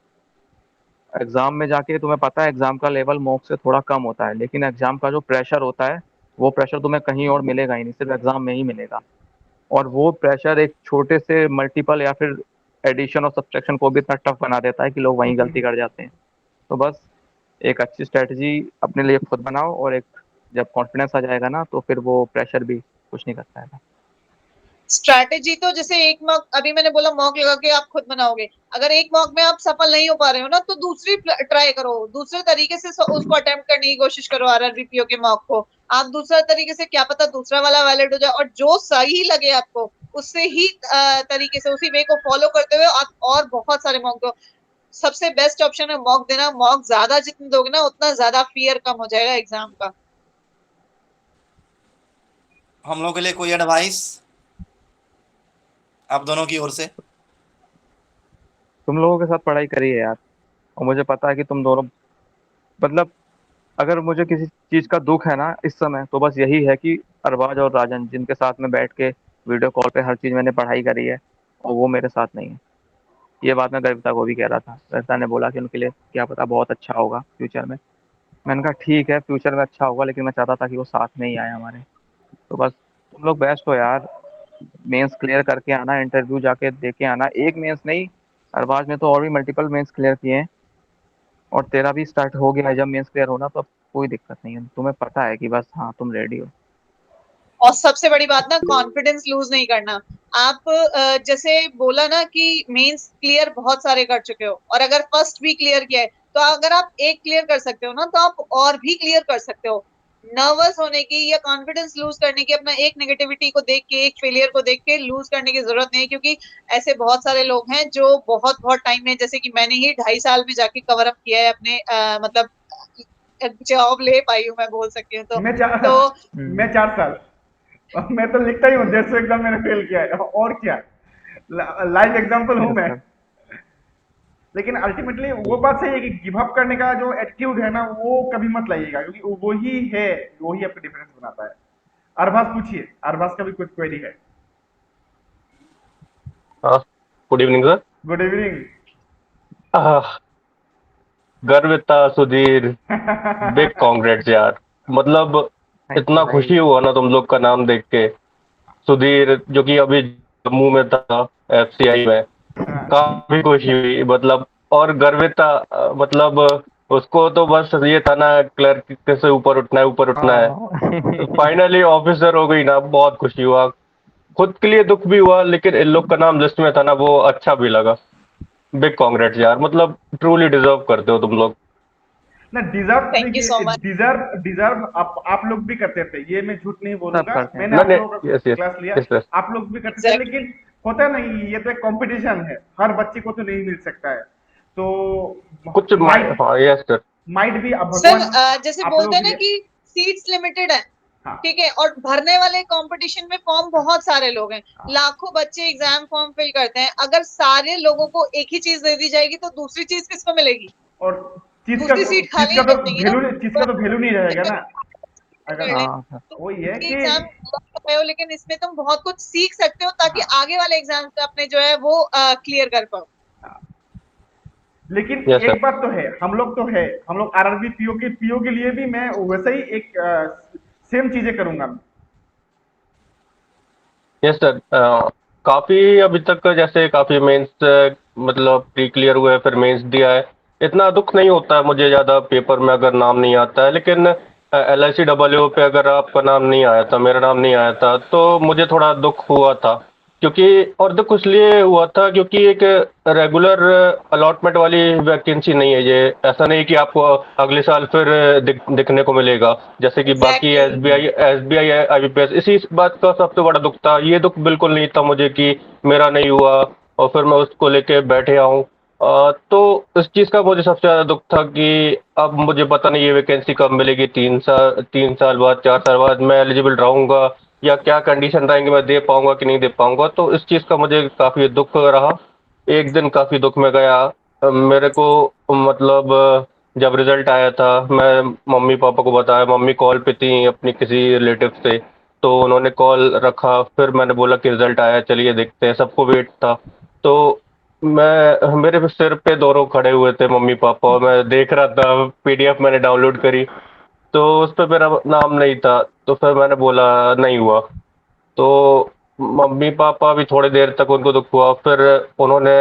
एग्जाम में जाके तुम्हें पता है एग्जाम का लेवल मॉक से थोड़ा कम होता है, लेकिन एग्जाम का जो प्रेशर होता है वो प्रेशर तुम्हें कहीं और मिलेगा ही नहीं, सिर्फ एग्जाम में ही मिलेगा। और वो प्रेशर एक छोटे से मल्टीपल या फिर एडिशन और सब्ट्रैक्शन को भी इतना टफ बना देता है कि लोग वहीं गलती कर जाते हैं। तो बस एक अच्छी स्ट्रेटजी अपने लिए खुद बनाओ, और एक जब कॉन्फिडेंस आ जाएगा ना तो फिर वो प्रेशर भी कुछ नहीं करता है। स्ट्रैटेजी तो जैसे एक मॉक, अभी मैंने बोला मॉक लगा के आप खुद बनाओगे। अगर एक मॉक में आप सफल नहीं हो पा रहे हो ना, तो दूसरी ट्राई करो, दूसरे तरीके से उसको अटेम्प्ट करने की कोशिश करो। आरआरबीपीओ के मॉक को आप दूसरा तरीके से, क्या पता दूसरा वाला वैलिड हो जाए, और जो सही लगे आपको उससे ही तरीके से, उसी वे को फॉलो करते हुए आप और बहुत सारे मॉक दो। सबसे बेस्ट ऑप्शन है मॉक देना। मॉक ज्यादा जितने दोगे ना, उतना ज्यादा फियर कम हो जाएगा एग्जाम का। हम लोग के लिए कोई एडवाइस आप दोनों की ओर से? तुम लोगों के साथ पढ़ाई करी है यार, और मुझे पता है कि तुम दोनों मतलब, अगर मुझे किसी चीज़ का दुख है ना इस समय तो बस यही है कि अरबाज और राजन जिनके साथ में बैठ के वीडियो कॉल पे हर चीज़ मैंने पढ़ाई करी है, और वो मेरे साथ नहीं है। ये बात मैं गर्विता को भी कह रहा था, गर्विता ने बोला कि उनके लिए क्या पता बहुत अच्छा होगा फ्यूचर में। मैंने कहा ठीक है फ्यूचर में अच्छा होगा, लेकिन मैं चाहता था कि वो साथ में ही आए हमारे। तो बस तुम लोग बेस्ट हो यार, मेंस क्लियर करके आना, इंटरव्यू जाके दे के आना। एक मेंस नहीं, अरबाज ने तो और भी मल्टीपल मेंस क्लियर किए हैं, और तेरा भी स्टार्ट हो गया है। जब मेंस क्लियर होना तो अब कोई दिक्कत नहीं है, तुम्हें पता है कि बस हाँ तुम रेडी हो। और सबसे बड़ी बात ना, कॉन्फिडेंस लूज नहीं करना। आप जैसे बोला ना कि मेंस क्लियर बहुत सारे कर चुके हो, और अगर फर्स्ट भी क्लियर किया है, तो अगर आप एक क्लियर कर सकते हो ना, तो आप और भी क्लियर कर सकते हो। नर्वस होने की या कॉन्फिडेंस लूज करने की, अपना एक नेगेटिविटी को देख के, एक फेलियर को देख के लूज करने की जरूरत नहीं है। क्योंकि ऐसे बहुत सारे लोग हैं जो बहुत बहुत टाइम में, जैसे कि मैंने ही 2.5 साल में जाके कवर अप किया है अपने मतलब जॉब ले पाई हूँ, मैं बोल सकती हूँ। मैं चार तो मैं 4 साल, मैं तो लिखता ही हूँ 150 एग्जाम मैंने फेल किया है, और क्या, लाइव एग्जाम्पल हूँ यस मैं। सर। लेकिन अल्टीमेटली वो बात सही है कि गिव अप करने का जो एटीट्यूड है ना, वो कभी मत लाइएगा, क्योंकि वो ही है, वो ही आपका डिफरेंस बनाता है। अरबाज पूछिए, अरबाज का भी कुछ क्वेरी है। Good evening sir. Good evening. Garvita Sudhir, big congrats यार। मतलब थैंक यू इतना भाई। खुशी हुआ ना तुम लोग का नाम देख के। सुधीर जो कि अभी जम्मू में था, एफसीआई में, काफी खुशी हुई मतलब। और गर्विता मतलब उसको तो बस ये था ना क्लर्क से ऊपर उठना है, ऊपर उठना है। हाँ फाइनली ऑफिसर हो गई ना, बहुत खुशी हुआ। खुद के लिए दुख भी हुआ, लेकिन इन लोग का नाम लिस्ट में था ना, वो अच्छा भी लगा। बिग कांग्रेट्स यार, मतलब ट्रूली डिजर्व करते हो तुम लोग। ना डिजर्व, थैंक यू सो देखिए मच। डिजर्व डिजर्व आप लोग भी करते थे, ये मैं झूठ नहीं सब बोलूंगा। करते हैं। मैंने ना आप नहीं, लोगों का यस यस क्लास लिया, यस यस। आप लोग भी करते थे, एग्जैक्टली। लेकिन होता नहीं, ये तो एक कंपटीशन है, हर बच्चे को तो नहीं मिल सकता है। तो कुछ माइट हाँ यस सर। माइट भी, अब सर भगवान जैसे आप बोलते लोग हैं के ना लिए। कि सीट्स लिमिटेड है, हाँ ठीक है, और भरने वाले कंपटीशन में फॉर्म बहुत सारे लोग हैं। हाँ। लाखों बच्चे एग्जाम फॉर्म फिल करते हैं। अगर सारे लोगों को एक ही चीज दे दी जाएगी, तो दूसरी चीज किसको मिलेगी? और दूसरी सीट खाली ही चीज का तो बचेगी ना। वैल्यू, चीज का तो वैल्यू नहीं रहेगा ना। अगर हाँ सर। तो वही है कि एग्जाम कर रहे हो, लेकिन इसमें तुम बहुत कुछ सीख सकते हो, ताकि हाँ, आगे वाले एग्जाम अपने जो है वो क्लियर कर पाओ। लेकिन यस एक सर। बात तो है, हम लोग आरआरबी पीओ के लिए भी मैं वैसे ही एक सेम चीजें करूंगा मैं। Yes sir. काफी अभी तक जैसे काफी मेंस मतलब प्री क्लियर हुए, फिर मेंस दिया है। इतना दुख नहीं होता है मुझे ज्यादा पेपर में अगर नाम नहीं आता है, लेकिन LICW पे अगर आपका नाम नहीं आया था, मेरा नाम नहीं आया था, तो मुझे थोड़ा दुख हुआ था। क्योंकि और दुख इसलिए हुआ था क्योंकि एक रेगुलर अलॉटमेंट वाली वैकेंसी नहीं है ये। ऐसा नहीं कि आपको अगले साल फिर दिखने को मिलेगा जैसे कि बाकी एग्जैक्टली। SBI IBPS. इसी बात का सबसे बड़ा दुख था। ये दुख बिल्कुल नहीं था मुझे कि मेरा नहीं हुआ और फिर मैं उसको लेके बैठे आऊं। तो इस चीज का मुझे सबसे ज्यादा दुख था कि अब मुझे पता नहीं ये वैकेंसी कब मिलेगी। 3 साल बाद 4 साल बाद मैं एलिजिबल रहूंगा या क्या कंडीशन रहेंगे, मैं दे पाऊंगा कि नहीं दे पाऊंगा। तो इस चीज का मुझे काफी दुख रहा। एक दिन काफी दुख में गया। मेरे को मतलब जब रिजल्ट आया था मैं मम्मी पापा को बताया। मम्मी कॉल पे थी अपनी किसी रिलेटिव से, तो उन्होंने कॉल रखा। फिर मैंने बोला कि रिजल्ट आया, चलिए देखते हैं। सबको वेट था। तो मैं मेरे सिर पे दोनों खड़े हुए थे मम्मी पापा और मैं देख रहा था। पीडीएफ मैंने डाउनलोड करी तो उस पे मेरा नाम नहीं था। तो फिर मैंने बोला नहीं हुआ। तो मम्मी पापा भी थोड़ी देर तक उनको दुख हुआ। फिर उन्होंने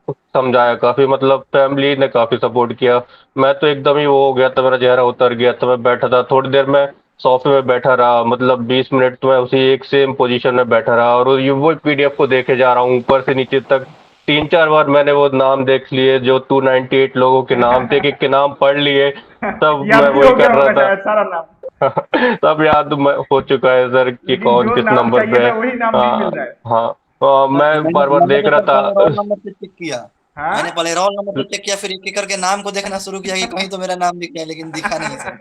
समझाया काफी, मतलब फैमिली ने काफी सपोर्ट किया। मैं तो एकदम ही वो हो गया था, मेरा चेहरा उतर गया था। मैं बैठा था थोड़ी देर में सोफे में बैठा रहा, मतलब 20 मिनट तो मैं उसी एक सेम पोजीशन में बैठा रहा और ये वो पीडीएफ को देखे जा रहा हूँ ऊपर से नीचे तक। 3 4 बार मैंने वो नाम देख लिए जो 298 लोगों के नाम थे, कि नाम पढ़ लिए। तब याद मैं भी वही हो गया कर रहा होगा था। शायद सारा नाम। सब याद हो चुका है सर कि लेकिन कौन जो किस नाम नंबर चाहिए पे है। था वही नाम नहीं मिल हाँ रहा है। हाँ। मैं मैंने बार बार मैंने देख तो रहा सर पहले रोल था। नंबर पे चेक किया। हाँ। मैंने पहले रोल नंबर पे चेक किया, फिर एक एक करके नाम को देखना शुरू किया कि कहीं तो मेरा नाम दिख गया, लेकिन दिखा नहीं सर।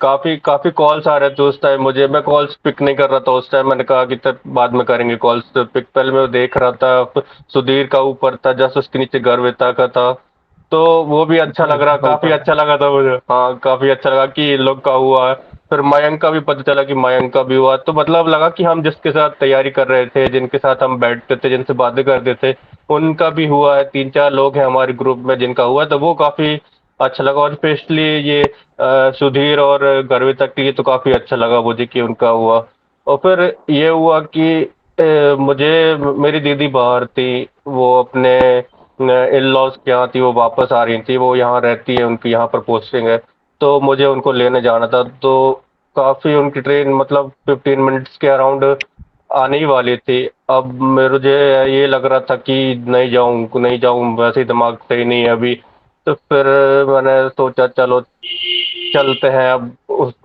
काफी काफी कॉल्स आ रहे थे उस टाइम मुझे। मैं कॉल्स पिक नहीं कर रहा था उस टाइम। मैंने कहा कि तब बाद में करेंगे कॉल्स पिक। पहले मैं देख रहा था सुधीर का ऊपर था, जस्ट उसके नीचे गर्विता का था। तो वो भी अच्छा लग रहा, काफी अच्छा लगा था मुझे। हाँ काफी अच्छा लगा कि इन लोग का हुआ है। फिर मयंक का भी पता चला कि मयंक का भी हुआ। तो मतलब लगा कि हम जिसके साथ तैयारी कर रहे थे, जिनके साथ हम बैठते थे, जिनसे बातें करते थे, उनका भी हुआ है। 3 4 लोग हैं हमारे ग्रुप में जिनका हुआ है, तो वो काफी अच्छा लगा। और स्पेशली ये सुधीर और गर्विता के लिए तो काफी अच्छा लगा मुझे कि उनका हुआ। और फिर ये हुआ कि मुझे मेरी दीदी बाहर थी, वो अपने इन लॉज के यहाँ थी, वो वापस आ रही थी। वो यहाँ रहती है, उनकी यहाँ पर पोस्टिंग है। तो मुझे उनको लेने जाना था। तो काफी उनकी ट्रेन मतलब 15 मिनट्स के अराउंड आने ही वाली थी। अब मुझे ये लग रहा था कि नहीं जाऊं नहीं जाऊं, वैसे ही दिमाग सही नहीं है अभी। तो फिर मैंने सोचा चलो चलते हैं। अब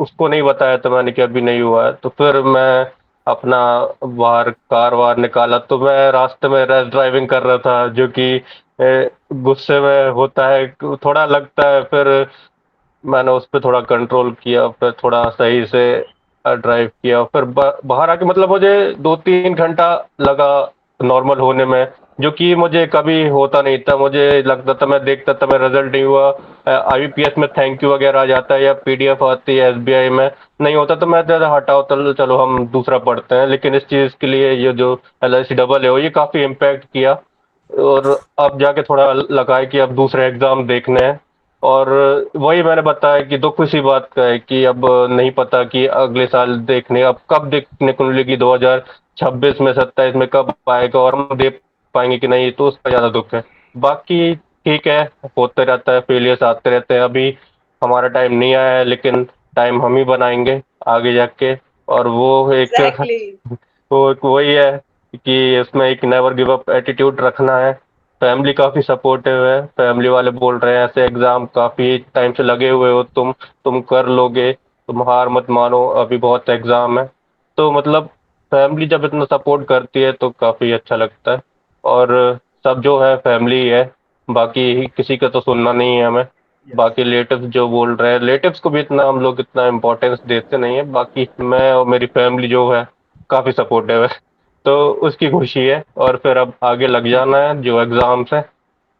उसको नहीं बताया था मैंने कि अभी नहीं हुआ है। तो फिर मैं अपना बाहर कार वार निकाला, तो मैं रास्ते में रैश ड्राइविंग कर रहा था, जो कि गुस्से में होता है, थोड़ा लगता है। फिर मैंने उस पर थोड़ा कंट्रोल किया, फिर थोड़ा सही से ड्राइव किया। फिर बाहर आके मतलब मुझे 2 3 घंटा लगा नॉर्मल होने में, जो कि मुझे कभी होता नहीं था। मुझे लगता था, मैं देखता था, मेरा रिजल्ट नहीं हुआ, आईबीपीएस में थैंक यू वगैरह आ जाता है या पीडीएफ आती है एसबीआई में नहीं होता, तो मैं ज़्यादा हटाओ तो चलो हम दूसरा पढ़ते हैं। लेकिन इस चीज़ के लिए ये जो LIC डबल है वो ये काफ़ी इम्पैक्ट किया। और अब जाके थोड़ा लगा है कि अब दूसरे एग्ज़ाम देखने हैं। और वही मैंने बताया कि दुख इसी बात का है कि अब नहीं पता कि अगले साल देखने अब कब देखने को मिलेगी। 2026 में 27 में कब आएगा और हम दे पाएंगे कि नहीं, तो उसका ज़्यादा दुख है। बाकी ठीक है, होते रहता है, फेलियर्स आते रहते हैं। अभी हमारा टाइम नहीं आया है, लेकिन टाइम हम ही बनाएंगे आगे जाके। और वो एक एग्जैक्टली। वो एक वही है कि इसमें एक नेवर गिव अप एटीट्यूड रखना है। फैमिली काफ़ी सपोर्टिव है। फैमिली वाले बोल रहे हैं ऐसे एग्ज़ाम काफ़ी टाइम से लगे हुए हो तुम कर लोगे, तुम हार मत मानो, अभी बहुत एग्ज़ाम है। तो मतलब फैमिली जब इतना सपोर्ट करती है तो काफ़ी अच्छा लगता है। और सब जो है फैमिली है, बाकी किसी का तो सुनना नहीं है हमें। बाकी रिलेटिव्स जो बोल रहे हैं, रिलेटिव्स को भी इतना हम लोग इतना इम्पोर्टेंस देते नहीं है। बाकी मैं और मेरी फैमिली जो है काफ़ी सपोर्टिव है। तो उसकी खुशी है। और फिर अब आगे लग जाना है, जो एग्ज़ाम्स है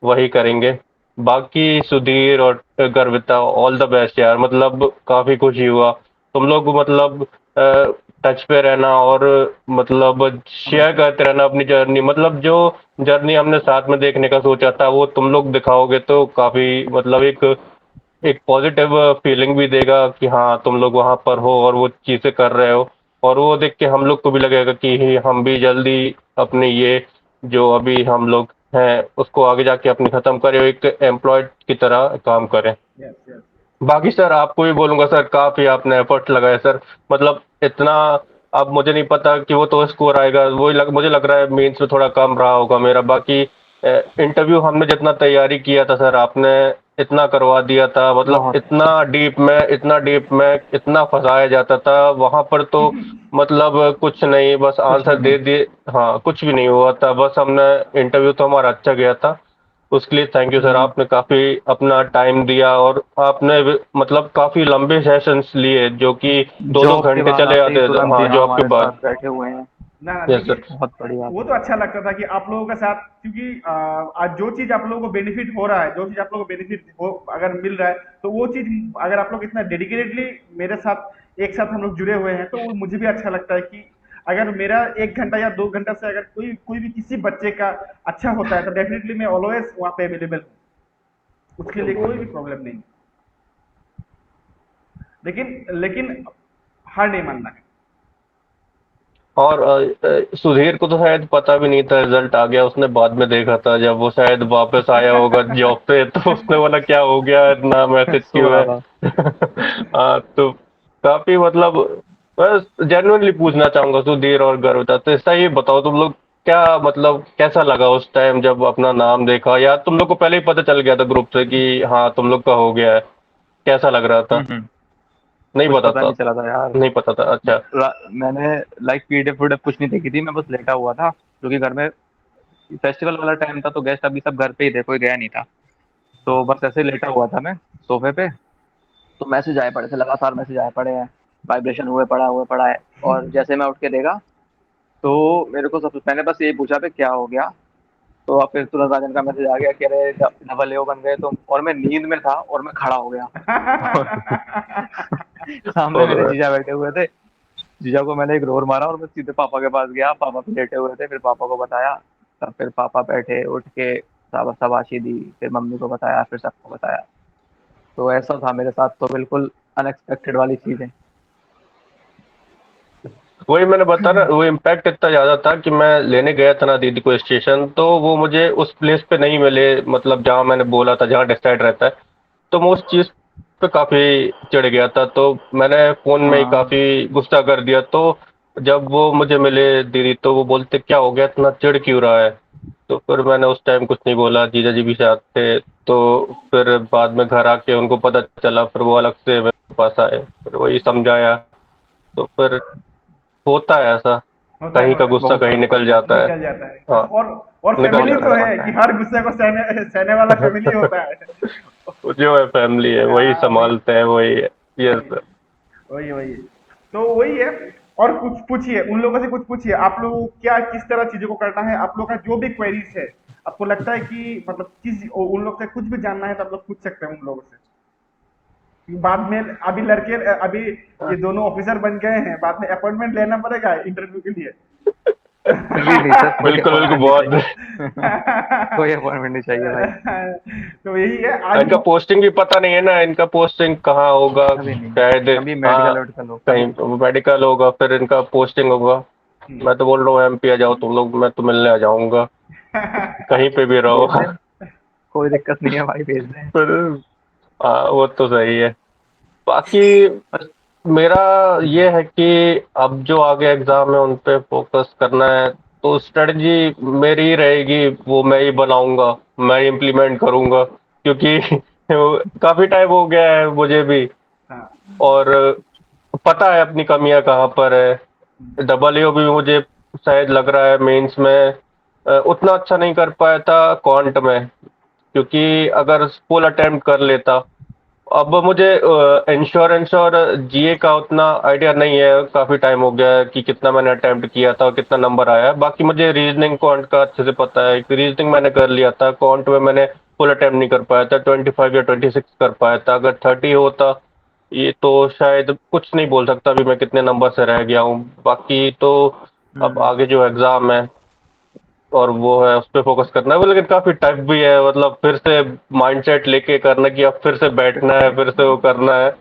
वही करेंगे। बाकी सुधीर और गर्विता ऑल द बेस्ट यार, मतलब काफ़ी खुशी हुआ तुम लोग मतलब टच पे रहना और मतलब शेयर करते रहना अपनी जर्नी। मतलब जो जर्नी हमने साथ में देखने का सोचा था वो तुम लोग दिखाओगे तो काफ़ी मतलब एक एक पॉजिटिव फीलिंग भी देगा कि हाँ तुम लोग वहाँ पर हो और वो चीज़ें कर रहे हो। और वो देख के हम लोग को भी लगेगा कि हम भी जल्दी अपनी ये जो अभी हम लोग हैं उसको आगे जाके अपनी ख़त्म करें, एक एम्प्लॉयड की तरह काम करें। Yes yes. बाकी सर आपको भी बोलूँगा सर, काफ़ी आपने एफर्ट लगाए सर। मतलब इतना अब मुझे नहीं पता कि वो तो स्कोर आएगा, मुझे लग रहा है मेंस में थोड़ा कम रहा होगा मेरा। बाकी इंटरव्यू हमने जितना तैयारी किया था सर, आपने इतना करवा दिया था, मतलब बहुत इतना डीप में इतना फंसाया जाता था वहां पर, तो मतलब कुछ नहीं, बस कुछ आंसर भी दे नहीं। दिए। हाँ, कुछ भी नहीं हुआ था, बस हमने इंटरव्यू तो हमारा अच्छा गया था। उसके लिए थैंक यू सर, हम्म, आपने काफ़ी अपना टाइम दिया और आपने मतलब काफ़ी लंबे सेशंस लिए जो कि 2-2 जॉब के घंटे बाद चले आते ही जाते थे। तुरंत हाँ, यहाँ जॉब के हमारे बाद। साथ बैठे हुए हैं। ना ना, यस देखिए सर। बहुत बड़ी बात वो है। तो अच्छा लगता था कि आप लोगों के साथ, क्योंकि आज जो चीज आप लोगों को बेनिफिट हो रहा है, जो चीज आप लोगों को बेनिफिट हो अगर मिल रहा है, तो वो चीज अगर आप लोग इतना डेडिकेटेडली मेरे साथ एक साथ हम लोग जुड़े हुए हैं, तो वो मुझे भी अच्छा लगता है कि अगर मेरा 1 घंटा या 2 घंटा से अगर कोई कोई भी किसी बच्चे का अच्छा होता है, तो डेफिनेटली मैं ऑलवेज वहाँ पे अवेलेबल हूँ, उसके लिए कोई भी प्रॉब्लम नहीं। लेकिन लेकिन हार नहीं मानना है। और सुधीर को तो शायद पता भी नहीं था रिजल्ट आ गया, उसने बाद में देखा था जब वो शायद वापस आया होगा जॉब पे, तो उसने बोला क्या हो गया, इतना मैसेज सो क्यों रहा है। था। हाँ, तो काफी मतलब बस जेन्युइनली पूछना चाहूंगा सुधीर और गर्विता, तो ऐसा ही बताओ तुम लोग क्या, मतलब कैसा लगा उस टाइम जब अपना नाम देखा, या तुम लोग को पहले ही पता चल गया था ग्रुप से कि हाँ तुम लोग का हो गया है, कैसा लग रहा था? हम्म। नहीं कुछ पता पता था? नहीं चला था यार। नहीं पता था, अच्छा। मैंने लाइक पीडीएफ वीडीएफ कुछ नहीं देखी थी, मैं बस लेटा हुआ था क्योंकि घर में फेस्टिवल वाला टाइम था, तो गेस्ट अभी सब घर पे ही थे, कोई गया नहीं था। तो बस ऐसे लेटा हुआ था मैं सोफे पे। तो मैसेज आए पड़े थे, लगातार मैसेज आए पड़े हैं, वाइब्रेशन हुए पड़ा है। और जैसे मैं उठ के देखा तो मेरे को सबसे पहले बस यही पूछा, पे क्या हो गया। तो अब फिर तुरंत राजन का मैसेज आ गया कि अरे डबल एओ बन गए तुम। और मैं नींद में था और मैं खड़ा हो गया। सामने मेरे और जीजा बैठे हुए थे। जीजा को मैंने एक रोर मारा और मैं सीधे पापा के पास गया, पापा भी लेटे हुए थे, फिर पापा को बताया। तब फिर पापा बैठे, उठ के शाबाशी दी, फिर मम्मी को बताया, फिर सबको बताया। तो ऐसा था मेरे साथ, तो बिल्कुल अनएक्सपेक्टेड वाली चीज है। वही मैंने बता ना, वो इम्पैक्ट इतना ज्यादा था कि मैं लेने गया था ना दीदी को स्टेशन, तो वो मुझे उस प्लेस पे नहीं मिले, मतलब जहाँ मैंने बोला था जहाँ डिसाइड रहता है। तो मैं उस चीज पे काफी चिढ़ गया था, तो मैंने फोन में ही हाँ। काफी गुस्सा कर दिया। तो जब वो मुझे मिले दीदी, तो वो बोलते क्या हो गया, इतना चिढ़ क्यों रहा है? तो फिर मैंने उस टाइम कुछ नहीं बोला, जीजा जी भी साथ थे। तो फिर बाद में घर आके उनको पता चला, फिर वो अलग से मेरे पास आए, फिर वही समझाया। तो फिर होता है ऐसा, कहीं का होता है, गुस्सा बहुत कहीं फर्क निकल पड़ता है। जाता है। निकल जाता है। हाँ, और निकल फैमिली जाता तो फर्क है। है पड़ता कि है। हर गुस्से को सहने सहने वाला फैमिली होता है। जो है फैमिली है, वही हाँ, वही संभालते हैं, वही है। वही यस। वही वही तो वही है। और कुछ पूछिए उन लोगों से, कुछ पूछिए आप लोग क्या किस तरह चीजों को करना है, आप लोग का जो भी क्वेरीज है, आपको लगता है कि मतलब किस उन लोग से कुछ भी जानना है तो आप लोग पूछ सकते हैं उन लोगों से। बाद में अभी लड़के अभी ये दोनों ऑफिसर बन गए हैं, बाद में अपॉइंटमेंट लेना पड़ेगा इंटरव्यू के लिए। अभी नहीं सर, कोई बिल्कुल बिल्कुल, अपॉइंटमेंट नहीं बहुत। चाहिए। कोई अपॉइंटमेंट नहीं चाहिए भाई। तो यही है आज इनका पोस्टिंग भी पता नहीं है ना, इनका पोस्टिंग कहाँ होगा अभी नहीं। शायद। कभी हाँ, मेडिकल वेडिकल हो। कहीं मेडिकल होगा, फिर इनका पोस्टिंग होगा। मैं तो बोल रहा हूँ एमपी आ जाओ तुम लोग, मैं तो मिलने आ जाऊंगा, कहीं पे भी रहो। भेज दें, कोई दिक्कत नहीं है भाई, भेज दें। फिर हाँ, वो तो सही है। बाकी बस। मेरा ये है कि अब जो आगे एग्जाम है उन पे फोकस करना है, तो स्ट्रेटजी मेरी ही रहेगी, वो मैं ही बनाऊंगा, मैं इम्प्लीमेंट करूंगा, क्योंकि काफी टाइम हो गया है मुझे भी, हाँ, और पता है अपनी कमियां कहाँ पर है। डबल ए भी मुझे शायद लग रहा है मेंस में उतना अच्छा नहीं कर पाया था क्वांट में, क्योंकि अगर फुल अटेम्प्ट कर लेता। अब मुझे इंश्योरेंस और जीए का उतना आइडिया नहीं है, काफ़ी टाइम हो गया है कि कितना मैंने अटेम्प्ट किया था और कितना नंबर आया है। बाकी मुझे रीजनिंग क्वांट का अच्छे से पता है, रीजनिंग मैंने कर लिया था, क्वांट में मैंने फुल अटेम्प्ट नहीं कर पाया था, 25 या 26 कर पाया था। अगर 30 होता ये तो शायद कुछ नहीं बोल सकता अभी मैं कितने नंबर से रह गया हूँ। बाकी तो अब हम्म। आगे जो एग्ज़ाम है और वो है उस पे फोकस करना है, वो लेकिन काफी टफ भी है, मतलब फिर से माइंडसेट लेके करना कि अब फिर से बैठना है, फिर से वो करना है।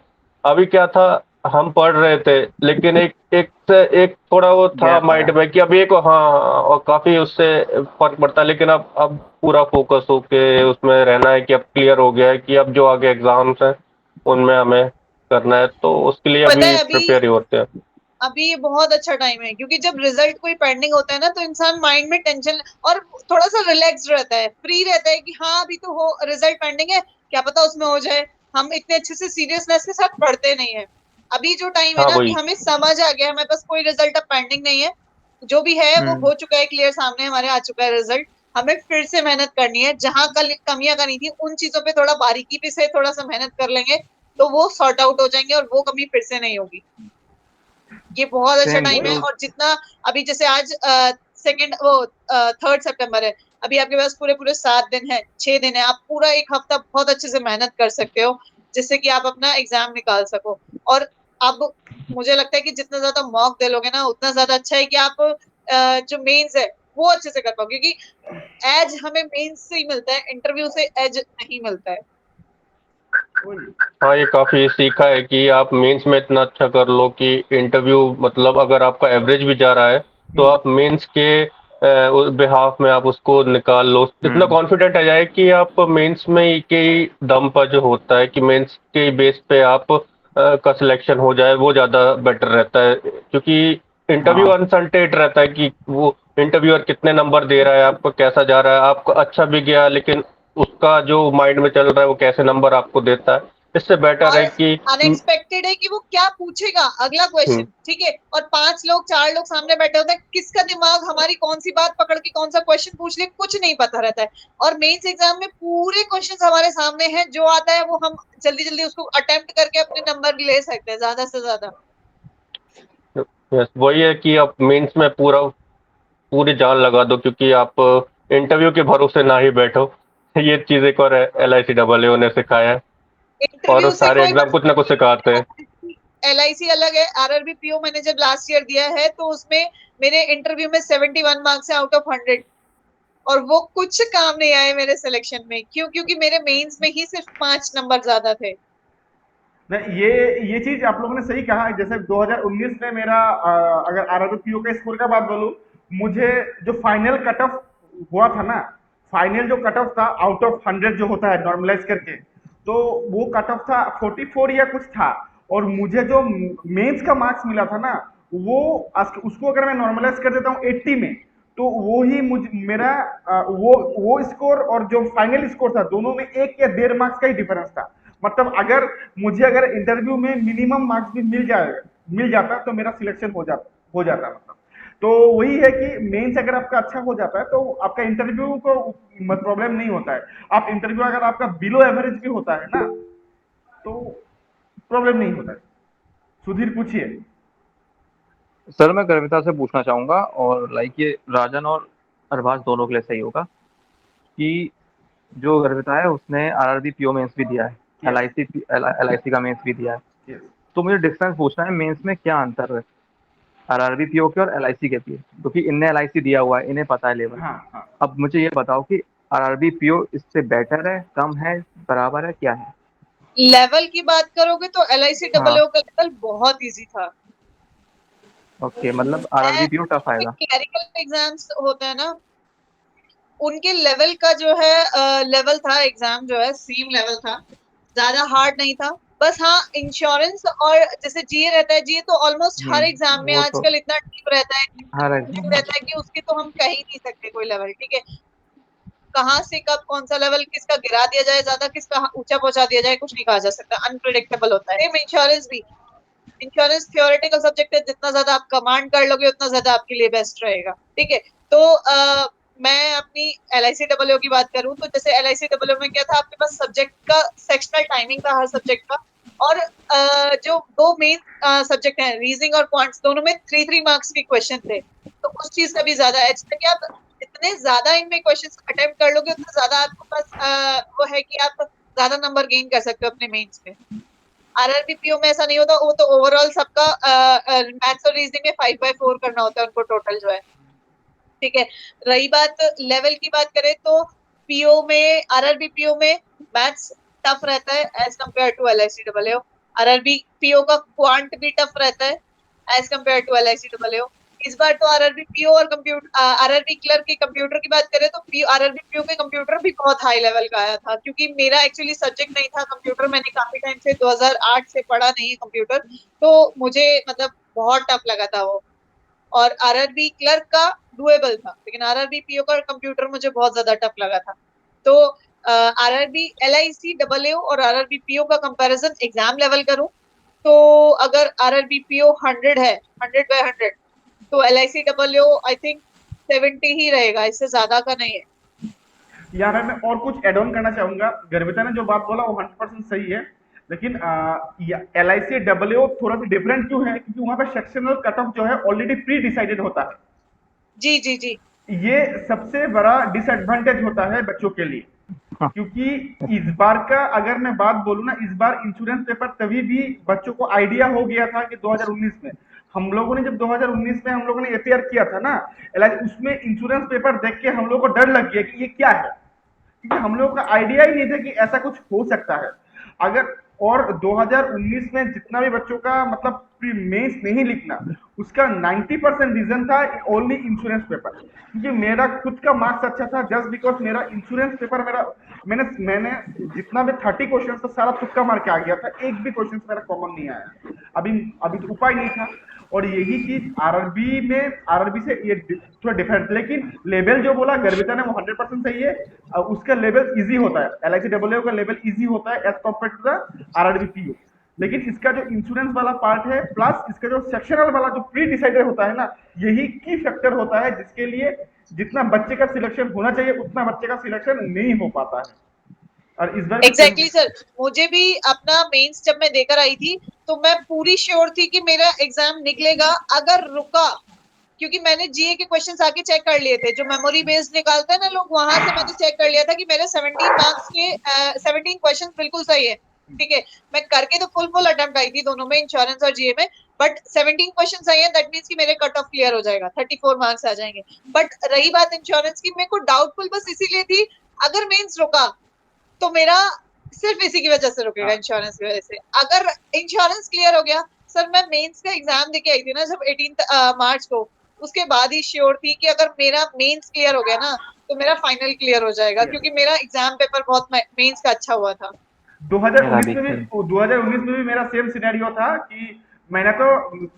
अभी क्या था, हम पढ़ रहे थे, लेकिन एक एक से एक थोड़ा वो था गैप माइंड आया। में कि अब एक, हाँ, और काफी उससे फर्क पड़ता है। लेकिन अब पूरा फोकस होके उसमें रहना है कि अब क्लियर हो गया है कि अब जो आगे एग्जाम्स हैं उनमें हमें करना है, तो उसके लिए पता अभी है अभी प्रिपेयर ही होते हैं। अभी ये बहुत अच्छा टाइम है, क्योंकि जब रिजल्ट कोई पेंडिंग होता है ना तो इंसान माइंड में टेंशन और थोड़ा सा रिलैक्स्ड रहता है, फ्री रहता है कि हाँ अभी तो हो रिजल्ट पेंडिंग है, क्या पता उसमें हो जाए। हम इतने अच्छे से सीरियसनेस के साथ पढ़ते नहीं है। अभी जो टाइम है हाँ ना कि वही। हमें समझ आ गया, हमें बस कोई रिजल्ट अब पेंडिंग नहीं है, जो भी है वो हो चुका है, क्लियर सामने हमारे आ चुका है रिजल्ट। हमें फिर से मेहनत करनी है, जहां कल कमियां करनी थी उन चीजों पे थोड़ा बारीकी पे से थोड़ा सा मेहनत कर लेंगे तो वो सॉर्ट आउट हो जाएंगे और वो कमी फिर से नहीं होगी। ये बहुत अच्छा सेम टाइम है। जो और जितना अभी जैसे आज सेकंड वो 3 सितंबर है, अभी आपके पास पूरे पूरे 7 दिन है, 6 दिन है, आप पूरा एक हफ्ता बहुत अच्छे से मेहनत कर सकते हो जिससे कि आप अपना एग्जाम निकाल सको। और अब मुझे लगता है कि जितना ज्यादा मॉक दे लोगे ना उतना ज्यादा अच्छा है कि आप जो मेंस है वो अच्छे से कर पाओ, क्योंकि एज हमें मेंस से ही मिलता है, इंटरव्यू से एज नहीं मिलता है। हाँ ये काफी सीखा है कि आप मेंस में इतना अच्छा कर लो कि इंटरव्यू मतलब अगर आपका एवरेज भी जा रहा है तो आप मेंस के बिहाफ में आप उसको निकाल लो, इतना कॉन्फिडेंट आ जाए कि आप मेंस में के दम पर जो होता है कि मेंस के बेस पे आप का सिलेक्शन हो जाए वो ज़्यादा बेटर रहता है, क्योंकि इंटरव्यू हाँ अनसर्टेन रहता है कि वो इंटरव्यूअर कितने नंबर दे रहा है, आपको कैसा जा रहा है, आपको अच्छा भी गया लेकिन उसका जो माइंड में चल रहा है वो कैसे नंबर आपको देता है। इससे बेटर और है कि अनएक्सपेक्टेड है कि वो क्या पूछेगा अगला क्वेश्चन, हम्म, ठीक है, और 5 लोग 4 लोग सामने बैठे होते हैं, किसका दिमाग हमारी कौन सी बात पकड़ के कौन सा क्वेश्चन पूछ ले कुछ नहीं पता रहता है। और मेंस एग्जाम में पूरे क्वेश्चन हमारे सामने हैं, जो आता है वो हम जल्दी जल्दी उसको अटेम्प्ट करके अपने नंबर ले सकते हैं ज्यादा से ज्यादा। यस वही है कि आप मेंस में पूरी जान लगा दो, क्योंकि आप इंटरव्यू के भरोसे ना ही बैठो। ये चीज़ एक और LICAA ने सिखाया है, और इंटरव्यू से सारे कोई एग्जाम कुछ ना कुछ सिखाते हैं। LIC अलग है, RRB PO मैंने जब लास्ट ईयर दिया है तो उसमें मेरे इंटरव्यू में 71 मार्क्स है आउट ऑफ 100, और वो कुछ काम नहीं आए मेरे सिलेक्शन में। क्यों? क्योंकि मेरे मेंस में ही सिर्फ 5 नंबर ज्यादा थे। नहीं, ये चीज आप लोगों ने सही कहा। जैसे 2019 में मेरा अगर RRBPO का स्कोर का बात बोलूं, मुझे जो फाइनल कट ऑफ हुआ था ना, फाइनल जो कट ऑफ था आउट ऑफ 100 जो होता है नॉर्मलाइज करके, तो वो कट ऑफ था 44 या कुछ था। और मुझे जो मेंस का मार्क्स मिला था ना, वो उसको अगर मैं नॉर्मलाइज कर देता हूँ 80 में, तो वो ही मुझ मेरा वो स्कोर और जो फाइनल स्कोर था दोनों में 1 या 1.5 मार्क्स का ही डिफरेंस था। मतलब अगर मुझे अगर इंटरव्यू में मिनिमम मार्क्स भी मिल जाता तो मेरा सिलेक्शन हो जाता मतलब। तो वही है कि मेंस अगर आपका अच्छा हो जाता है तो आपका इंटरव्यू को प्रॉब्लम नहीं होता है। आप इंटरव्यू अगर आपका बिलो एवरेज भी होता है ना तो प्रॉब्लम नहीं होता है। सुधीर पूछिए। सर मैं गर्विता से पूछना चाहूंगा, और लाइक ये राजन और अरबाज दोनों के लिए सही होगा कि जो गर्विता है उसने RRB PO मेंस भी दिया है, यस LIC का मेंस भी दिया है। यस। तो मुझे डिफरेंस पूछना है, मेंस में क्या अंतर है RRB PO के और LIC के लिए, क्योंकि इनने LIC दिया हुआ है, इन्हें पता है लेवल। हाँ हाँ। अब मुझे ये बताओ कि RRB PO इससे बेटर है, कम है, बराबर है, क्या है? लेवल की बात करोगे तो हाँ LICAA का लेवल बहुत इजी था। ओके, मतलब RRB PO टफ आएगा। क्लरिकल एग्जाम्स होते हैं ना, उनके लेवल का जो है लेवल था, एग्जाम जो है सेम लेवल था, ज्यादा हार्ड नहीं था। बस हाँ, इंश्योरेंस और जैसे जीए रहता है, जीए तो ऑलमोस्ट हर एग्जाम में वो तो आजकल इतना डीप रहता है, हर डीप एग्जाम। रहता है कि उसके तो हम कह ही नहीं सकते कोई लेवल, ठीक है। कहाँ से कब कौन सा लेवल किसका गिरा दिया जाए, ज्यादा किसका ऊंचा पहुंचा दिया जाए, कुछ नहीं कहा जा सकता, अनप्रिडिक्टेबल होता है। सेम इंश्योरेंस भी, इंश्योरेंस थियोरेटिकल सब्जेक्ट है, जितना ज्यादा आप कमांड कर लोगे उतना ज्यादा आपके लिए बेस्ट रहेगा, ठीक है। तो मैं अपनी LICAA की बात करूं तो जैसे LICAA में क्या था, आपके पास सब्जेक्ट का सेक्शनल टाइमिंग था हर सब्जेक्ट का, और जो दो मेन सब्जेक्ट हैं रीजनिंग और क्वांट्स, दोनों में 3-3 मार्क्स के क्वेश्चन थे, तो उस चीज का भी ज्यादा एज था कि आप जितने ज्यादा इनमें क्वेश्चन अटेम्प्ट कर लोगे उतना ज्यादा आपके पास वो है कि आप ज्यादा नंबर गेन कर सकते हो अपने मेंस में। RRB PO में ऐसा नहीं होता, वो तो ओवरऑल सबका मैथ्स और रीजनिंग में 5/4 करना होता है उनको टोटल जो है, ठीक है। रही बात लेवल की बात करें तो पीओ में, RRB PO में मैथ्स टफ रहता है as compare to LICAA। RRB PO का क्वांट भी टफ रहता है एज कम्पेयर टू LICAA। इस बार तो RRB PO और RRB क्लर्क के कंप्यूटर की बात करें तो RRB PO के कंप्यूटर भी बहुत हाई लेवल का आया था, क्योंकि मेरा एक्चुअली सब्जेक्ट नहीं था कंप्यूटर, मैंने काफी टाइम से 2008 से पढ़ा नहीं है कंप्यूटर, तो मुझे मतलब बहुत टफ लगा था वो। और आरआरबी क्लर्क का डुएबल था, लेकिन आरआरबी पीओ का कंप्यूटर मुझे बहुत ज्यादा टफ लगा था। तो आरआरबी एलआईसी डबल ए और आरआरबी पीओ का कंपैरिजन एग्जाम लेवल करूं तो अगर आरआरबी पीओ 100 है, 100/100, तो LIC double A I think 70 ही रहेगा, इससे ज्यादा का नहीं है। यहाँ पे मैं और कुछ एड ऑन करना चाहूंगा। गर्विता ने जो बात बोला वो 100% सही है, लेकिन LIC डब्ल्यू थोड़ा सा डिफरेंट क्यों है, क्योंकि वहां पे सेक्शनल कट ऑफ जो है ऑलरेडी प्री डिसाइडेड होता है। जी जी जी। ये सबसे बड़ा डिसएडवांटेज होता है बच्चों के लिए, क्योंकि इस बार का अगर मैं बात बोलूं ना, इस बार इंश्योरेंस पेपर तभी भी बच्चों को आइडिया हो गया था कि 2019 में हम लोगों ने, जब 2019 में हम लोगों ने एपीआर किया था ना उसमें इंश्योरेंस पेपर देख के हम लोगों को डर लग गया कि ये क्या है, क्योंकि हम लोगों का आइडिया ही नहीं था कि ऐसा कुछ हो सकता है। अगर और 2019 में जितना भी बच्चों का मतलब प्री मेंस नहीं लिखना, उसका 90% रीजन था ओनली इंश्योरेंस पेपर, क्योंकि मेरा खुद का मार्क्स अच्छा था जस्ट बिकॉज मेरा इंश्योरेंस पेपर मैंने जितना भी 30 क्वेश्चन था सारा तुक्का मार के आ गया था, एक भी क्वेश्चन मेरा कॉमन नहीं आया। अभी तो उपाय नहीं था। और यही चीज आरआरबी से ये थोड़ा डिफरेंट, लेकिन लेवल जो बोला गर्विता ने वो 100% सही है। उसका लेवल इजी होता है, LIC डब्ल्यू का लेवल इजी होता है as compare to the RRB PO. लेकिन इसका जो इंश्योरेंस वाला पार्ट है प्लस इसका जो सेक्शनल वाला जो प्री डिसाइडेड होता है ना, यही की फैक्टर होता है जिसके लिए जितना बच्चे का सिलेक्शन होना चाहिए उतना बच्चे का सिलेक्शन नहीं हो पाता है। और इस बार एग्जैक्टली सर, मुझे भी अपना मेंस जब मैं देकर आई थी तो मैं पूरी श्योर थी कि मेरा एग्जाम निकलेगा। अगर रुका, क्योंकि मैंने जीए के क्वेश्चंस आके चेक कर लिए थे, जो मेमोरी बेस्ड निकालते हैं ना लोग, वहां से मैंने चेक कर लिया था कि मेरे 17 मार्क्स के 17 क्वेश्चंस बिल्कुल सही है। ठीक है, मैं करके तो फुल अटेम्प्ट आई थी दोनों में, इंश्योरेंस और जीए में, बट 17 क्वेश्चन सही है, दैट मींस कि मेरे कट ऑफ क्लियर हो जाएगा, 34 मार्क्स आ जाएंगे। बट रही बात इंश्योरेंस की, मेरे को डाउटफुल बस इसीलिए थी, अगर मेंस रुका तो मेरा सिर्फ इसी की वजह से रुकेगा, इंश्योरेंस की वजह से। अगर इंश्योरेंस क्लियर हो गया, सर मैं मेंस का एग्जाम देके आई थी ना जब 18 मार्च को, उसके बाद ही श्योर थी कि अगर मेरा मेंस क्लियर हो गया ना तो मेरा फाइनल क्लियर हो जाएगा, क्योंकि मेरा एग्जाम पेपर बहुत मेंस का अच्छा हुआ था। 2019 में भी मेरा सेम सिनेरियो था कि मैंने तो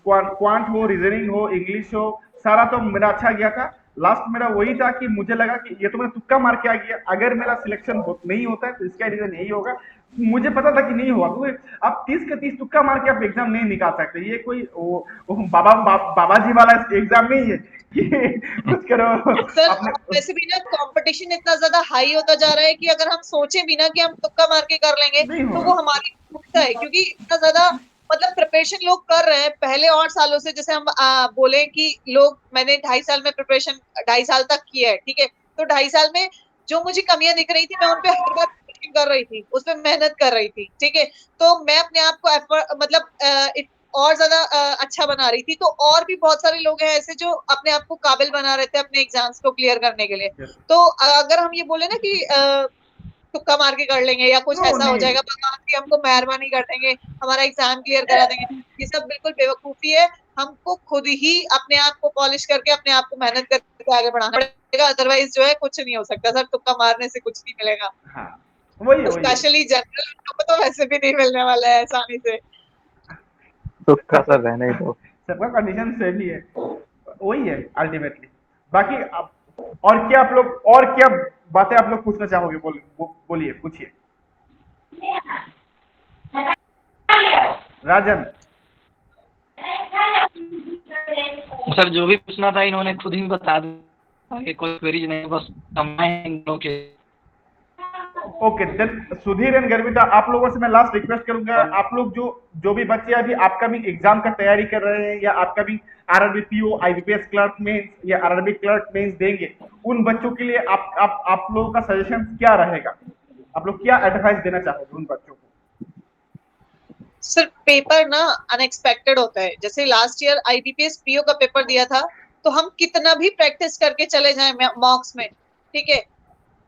क्वांट हो, रीजनिंग हो, इंग्लिश हो, सारा तो मेरा अच्छा गया था। लास्ट मेरा वही था कि मुझे लगा कि ये तो मैंने तुक्का मार के आ गया, अगर मेरा सिलेक्शन नहीं होता है तो इसका रीजन यही होगा। मुझे पता था कि नहीं हुआ, क्योंकि आप 30 का 30 तुक्का मार के आप एग्जाम नहीं निकाल सकते। ये कोई वो बाबा जी वाला एग्जाम नहीं है कि कुछ करो सर अपने। वैसे भी ना कंपटीशन इतना ज्यादा हाई होता जा रहा है कि अगर हम सोचे भी ना कि हम तुक्का मार के कर लेंगे नहीं तो होगा। वो हमारी भूलता है, क्योंकि इतना ज्यादा मतलब प्रिपरेशन लोग कर रहे हैं पहले और सालों से। जैसे हम बोले कि लोग, मैंने 2.5 साल में प्रिपरेशन 2.5 साल तक की है, ठीक है, तो 2.5 साल में जो मुझे कमियां दिख रही थी मैं उनपे हर बार कर रही थी, उस पर मेहनत कर रही थी, ठीक है, तो मैं अपने आप को मतलब और ज्यादा अच्छा बना रही थी। तो और भी बहुत सारे लोग हैं ऐसे जो अपने आप को काबिल बना रहे थे अपने एग्जाम्स को क्लियर करने के लिए। तो अगर हम ये बोले ना कि तुक्का मार के कर लेंगे या कुछ No, ऐसा हो नहीं। जाएगा, भगवान की हमको मेहरबानी कर देंगे, हमारा एग्जाम क्लियर करा देंगे, ये सब बिल्कुल बेवकूफी है। हमको खुद ही अपने आप को पॉलिश करके अपने आप को मेहनत करके आगे बढ़ाना पड़ेगा, अदरवाइज जो है कुछ नहीं हो सकता सर, तुक्का मारने से कुछ नहीं मिलेगा। हाँ, वही वही स्पेशली जनरल लोगों को तो वैसे भी नहीं मिलने वाला है आसानी से। तुक्का सर रहने ही दो। सबका कंडीशन सेम ही है, वही है अल्टीमेटली। बाकी और क्या बातें आप लोग पूछना चाहोगे? बोलिए, पूछिए राजन। सर जो भी पूछना था इन्होंने खुद ही बता दिया, आगे कोई क्वेरीज नहीं, बस हम के। Okay then Sudhir and Garvita, आप लोगों से मैं लास्ट रिक्वेस्ट करूंगा, आप लोग जो भी बच्चे अभी अपकमिंग एग्जाम का तैयारी कर रहे हैं या upcoming RRB PO, IBPS clerk mains या आरआरबी क्लर्क मेंस देंगे, उन बच्चों के लिए आप लोगों का सजेशन क्या रहेगा? आप लोग क्या एडवाइस देना चाहोगे उन बच्चों को? सर पेपर ना अनएक्सपेक्टेड होता है। जैसे लास्ट ईयर आईबीपीएस पीओ का पेपर दिया था, तो हम कितना भी प्रैक्टिस करके चले जाएं मॉक्स में, ठीक है,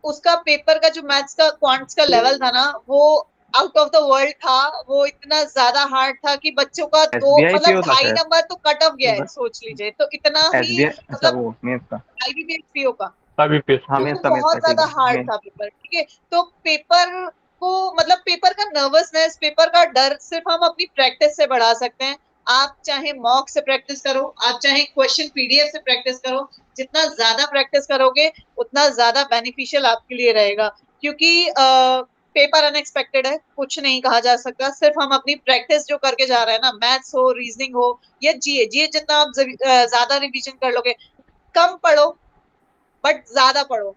उसका पेपर का जो मैथ्स का क्वांट्स का लेवल था ना, वो आउट ऑफ द वर्ल्ड था। वो इतना ज्यादा हार्ड था कि बच्चों का SBI मतलब PO था 2.5 शायद। नंबर तो कट ऑफ गया है, सोच लीजिए, तो इतना ही SBI, अच्छा मतलब वो मेंस का। आईबीपीएस पीओ का, अभी पे हाँ तो मेंस वो का बहुत ठीक ज्यादा है हार्ड था पेपर, ठीक है। तो पेपर को मतलब पेपर का नर्वसनेस, पेपर का डर सिर्फ हम अपनी प्रैक्टिस से बढ़ा सकते हैं। आप चाहे मॉक से प्रैक्टिस करो, आप चाहे क्वेश्चन पीडीएफ से प्रैक्टिस करो, जितना ज्यादा प्रैक्टिस करोगे उतना ज्यादा बेनिफिशियल आपके लिए रहेगा, क्योंकि पेपर अनएक्सपेक्टेड है, कुछ नहीं कहा जा सकता। सिर्फ हम अपनी प्रैक्टिस जो करके जा रहे हैं ना, मैथ्स हो, रीजनिंग हो या जीए, जितना आप ज्यादा रिवीजन कर लोगे, कम पढ़ो बट ज्यादा पढ़ो,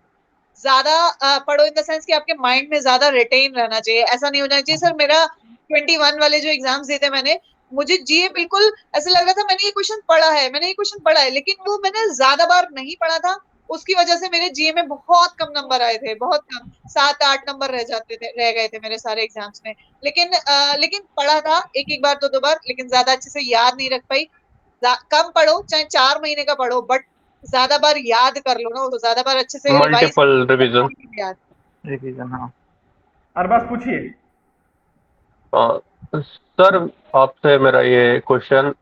ज्यादा पढ़ो इन द सेंस कि आपके माइंड में ज्यादा रिटेन रहना चाहिए। ऐसा नहीं होना चाहिए सर मेरा 21 वाले जो एग्जाम्स देते मैंने, मुझे जीए बिल्कुल ऐसा लग रहा था मैंने ये क्वेश्चन पढ़ा है, मैंने ये क्वेश्चन पढ़ा है, लेकिन वो मैंने ज्यादा बार नहीं पढ़ा था, उसकी वजह से मेरे जीए में बहुत कम नंबर आए थे, बहुत कम, 7-8 नंबर रह गए थे मेरे सारे एग्जाम्स में। लेकिन पढ़ा था एक एक बार, दो बार, लेकिन ज्यादा अच्छे से याद नहीं रख पाई। कम पढ़ो, चाहे 4 महीने का पढ़ो, बट ज्यादा बार याद कर लो ना, तो ज्यादा बार अच्छे से रिवाइज मल्टीपल रिवीजन। याद। रिवीजन, हाँ। अरबाज पूछिए। सर, आपसे मेरा ये क्वेश्चन,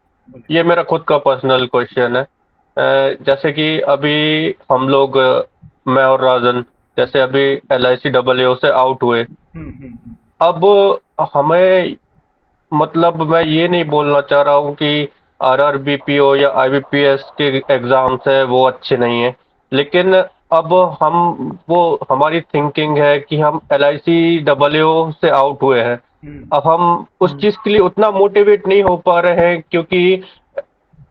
ये मेरा खुद का पर्सनल क्वेश्चन है। जैसे कि अभी हम लोग, मैं और राजन, जैसे अभी LICAA से आउट हुए, अब हमें, मतलब मैं ये नहीं बोलना चाह रहा हूँ कि RRBPO या IBPS के एग्जाम्स है वो अच्छे नहीं है, लेकिन अब हम, वो हमारी थिंकिंग है कि हम LICAA से आउट हुए हैं, अब हम उस चीज़ के लिए उतना मोटिवेट नहीं हो पा रहे हैं, क्योंकि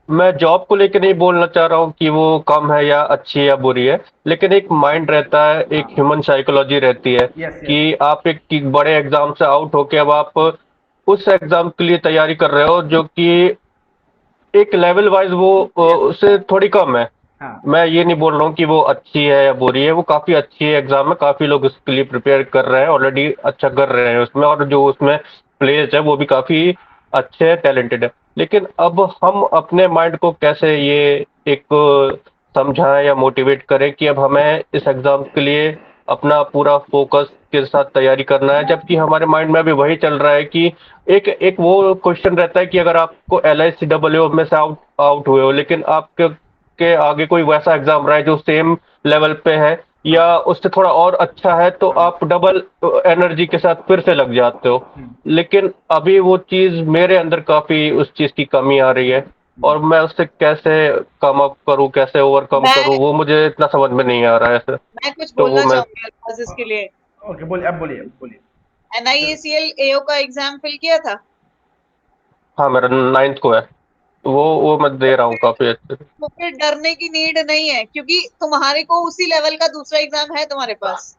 मैं जॉब को लेकर नहीं बोलना चाह रहा हूँ कि वो कम है या अच्छी है या बुरी है, लेकिन एक माइंड रहता है, एक ह्यूमन साइकोलॉजी रहती है यस यस। कि आप एक बड़े एग्जाम से आउट होके अब आप उस एग्जाम के लिए तैयारी कर रहे हो जो कि एक लेवल वाइज वो उससे थोड़ी कम है। हाँ मैं ये नहीं बोल रहा हूँ कि वो अच्छी है या बुरी है, वो काफ़ी अच्छी है एग्जाम है, काफ़ी लोग उसके लिए प्रिपेयर कर रहे हैं, ऑलरेडी अच्छा कर रहे हैं उसमें, और जो उसमें प्लेयर्स है वो भी काफ़ी अच्छे हैं, टैलेंटेड है। लेकिन अब हम अपने माइंड को कैसे ये एक समझाएं या मोटिवेट करें कि अब हमें इस एग्जाम के लिए अपना पूरा फोकस के साथ तैयारी करना है, जबकि हमारे माइंड में अभी वही चल रहा है कि एक एक वो क्वेश्चन रहता है कि अगर आपको LICAA में से आउट आउट हुए हो, लेकिन आपके के आगे कोई वैसा एग्जाम रहा है जो सेम लेवल पे है या उससे थोड़ा और अच्छा है, तो आप डबल एनर्जी के साथ फिर से लग जाते हो। लेकिन अभी वो चीज़ मेरे अंदर काफ़ी उस चीज़ की कमी आ रही है, और मैं उससे कैसे कम अप करूँ, कैसे ओवरकम मैं करूँ, वो मुझे इतना समझ में नहीं आ रहा है सर। मैं कुछ तो वो बोलना मैं, चाहूंगी अल्फाज इसके लिए। ओके बोलिए, अब बोलिए बोलिए। NIACL AO का एग्जाम फिल किया था? हाँ, मेरा 9th को है, तो वो मैं तो दे रहा हूँ फिर काफ़ी अच्छे से। तो फिर डरने की नीड नहीं है, क्योंकि तुम्हारे को उसी लेवल का दूसरा एग्जाम है तुम्हारे पास,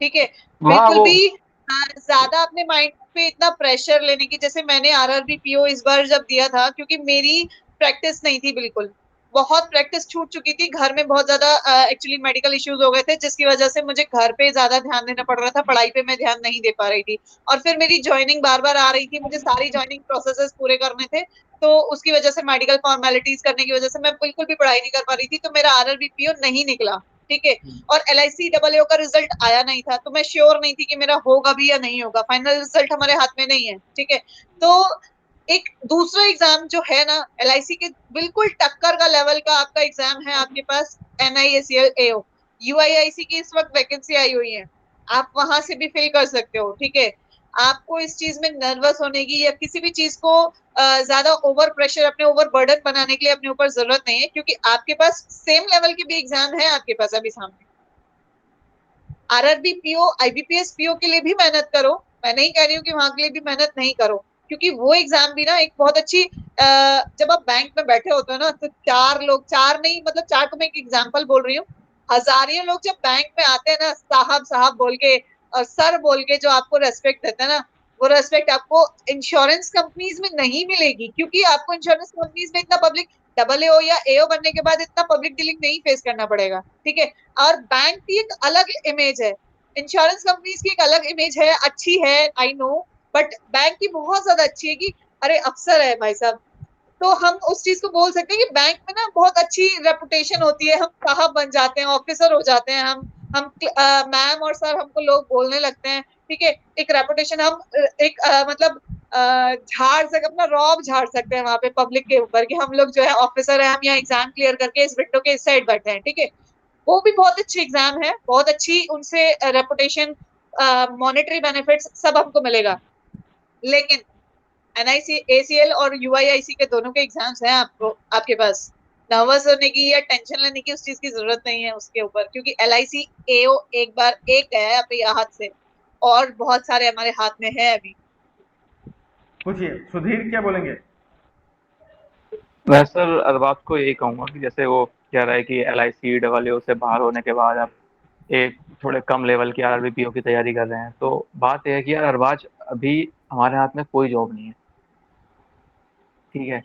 ठीक है? हाँ बिल्कुल वो, भी ज्यादा अपने माइंड पे इतना प्रेशर लेने की, जैसे मैंने RRBPO इस बार जब दिया था, क्योंकि मेरी प्रैक्टिस नहीं थी बिल्कुल, बहुत प्रैक्टिस छूट चुकी थी, घर में बहुत ज्यादा एक्चुअली मेडिकल इश्यूज हो गए थे, जिसकी वजह से मुझे घर पे ज्यादा ध्यान देना पड़ रहा था, पढ़ाई पे मैं ध्यान नहीं दे पा रही थी, और फिर मेरी ज्वाइनिंग बार बार आ रही थी, मुझे सारी ज्वाइनिंग प्रोसेसेस पूरे करने थे, तो उसकी वजह से मेडिकल फॉर्मेलिटीज करने की वजह से मैं बिल्कुल भी पढ़ाई नहीं कर पा रही थी, तो मेरा RRBPO नहीं निकला, ठीक है? और LICAA का रिजल्ट आया नहीं था, तो मैं श्योर नहीं थी कि मेरा होगा भी या नहीं होगा, फाइनल रिजल्ट हमारे हाथ में नहीं है, ठीक है? तो एक दूसरा एग्जाम जो है ना, LIC के बिल्कुल टक्कर का लेवल का आपका एग्जाम है आपके पास, NIACL AO। UIIC की इस वक्त वैकेंसी आई हुई है, आप वहां से भी फिल कर सकते हो, ठीक है? आपको इस चीज में नर्वस होने की या किसी भी चीज को ज्यादा ओवर प्रेशर, अपने ओवर बर्डन बनाने के लिए अपने ऊपर जरूरत नहीं है, क्योंकि आपके पास सेम लेवल के भी एग्जाम है आपके पास अभी सामने। RRBPO IBPS PO के लिए भी मेहनत करो, मैं नहीं कह रही हूँ कि वहां के लिए भी मेहनत नहीं करो, क्योंकि वो एग्जाम भी ना एक बहुत अच्छी, जब आप बैंक में बैठे होते हो ना, तो चार लोग, चार नहीं मतलब चार, तो मैं एक एग्जाम्पल बोल रही हूँ, हजारियों लोग जब बैंक में आते हैं ना, साहब साहब बोल के और सर बोल के जो आपको रेस्पेक्ट देते हैं ना, वो रेस्पेक्ट आपको इंश्योरेंस कंपनीज में नहीं मिलेगी, क्योंकि आपको इंश्योरेंस कंपनीज में इतना पब्लिक, AA या AO बनने के बाद इतना पब्लिक डीलिंग नहीं फेस करना पड़ेगा, ठीक है? और बैंक की एक अलग इमेज है, इंश्योरेंस कंपनीज की एक अलग इमेज है, अच्छी है, आई नो, बट बैंक की बहुत ज्यादा अच्छी है कि अरे अफसर है भाई साहब, तो हम उस चीज को बोल सकते हैं कि बैंक में ना बहुत अच्छी रेपुटेशन होती है, हम साहब बन जाते हैं, ऑफिसर हो जाते हैं, हम मैम और सर हमको लोग बोलने लगते हैं, ठीक है? एक रेपुटेशन, हम एक मतलब झाड़ सकते, अपना रौब झाड़ सकते हैं वहां पे पब्लिक के ऊपर कि हम लोग जो है ऑफिसर है, हम यहाँ एग्जाम क्लियर करके इस विंडो के इस साइड बैठे हैं, ठीक है? वो भी बहुत अच्छी एग्जाम है, बहुत अच्छी उनसे रेपुटेशन, मॉनेटरी बेनिफिट्स सब हमको मिलेगा, लेकिन NIC ACL और UIIC के दोनों के एग्जाम्स हैं आपको, आपके पास नर्वस होने की या टेंशन लेने की उस चीज की जरूरत नहीं है उसके ऊपर, क्योंकि LIC AO एक बार एक गया है अपने हाथ से और बहुत सारे हमारे हाथ में है अभी। पूछिए सुधीर क्या बोलेंगे? मैं सर अरबाज को यही कहूंगा कि जैसे वो कह रहा है कि LIC डब्ल्यू से बाहर होने के बाद आप एक थोड़े कम लेवल की RRBPO की तैयारी कर रहे हैं, तो बात यह है कि यार अरबाज अभी हमारे हाथ में कोई जॉब नहीं है, ठीक है।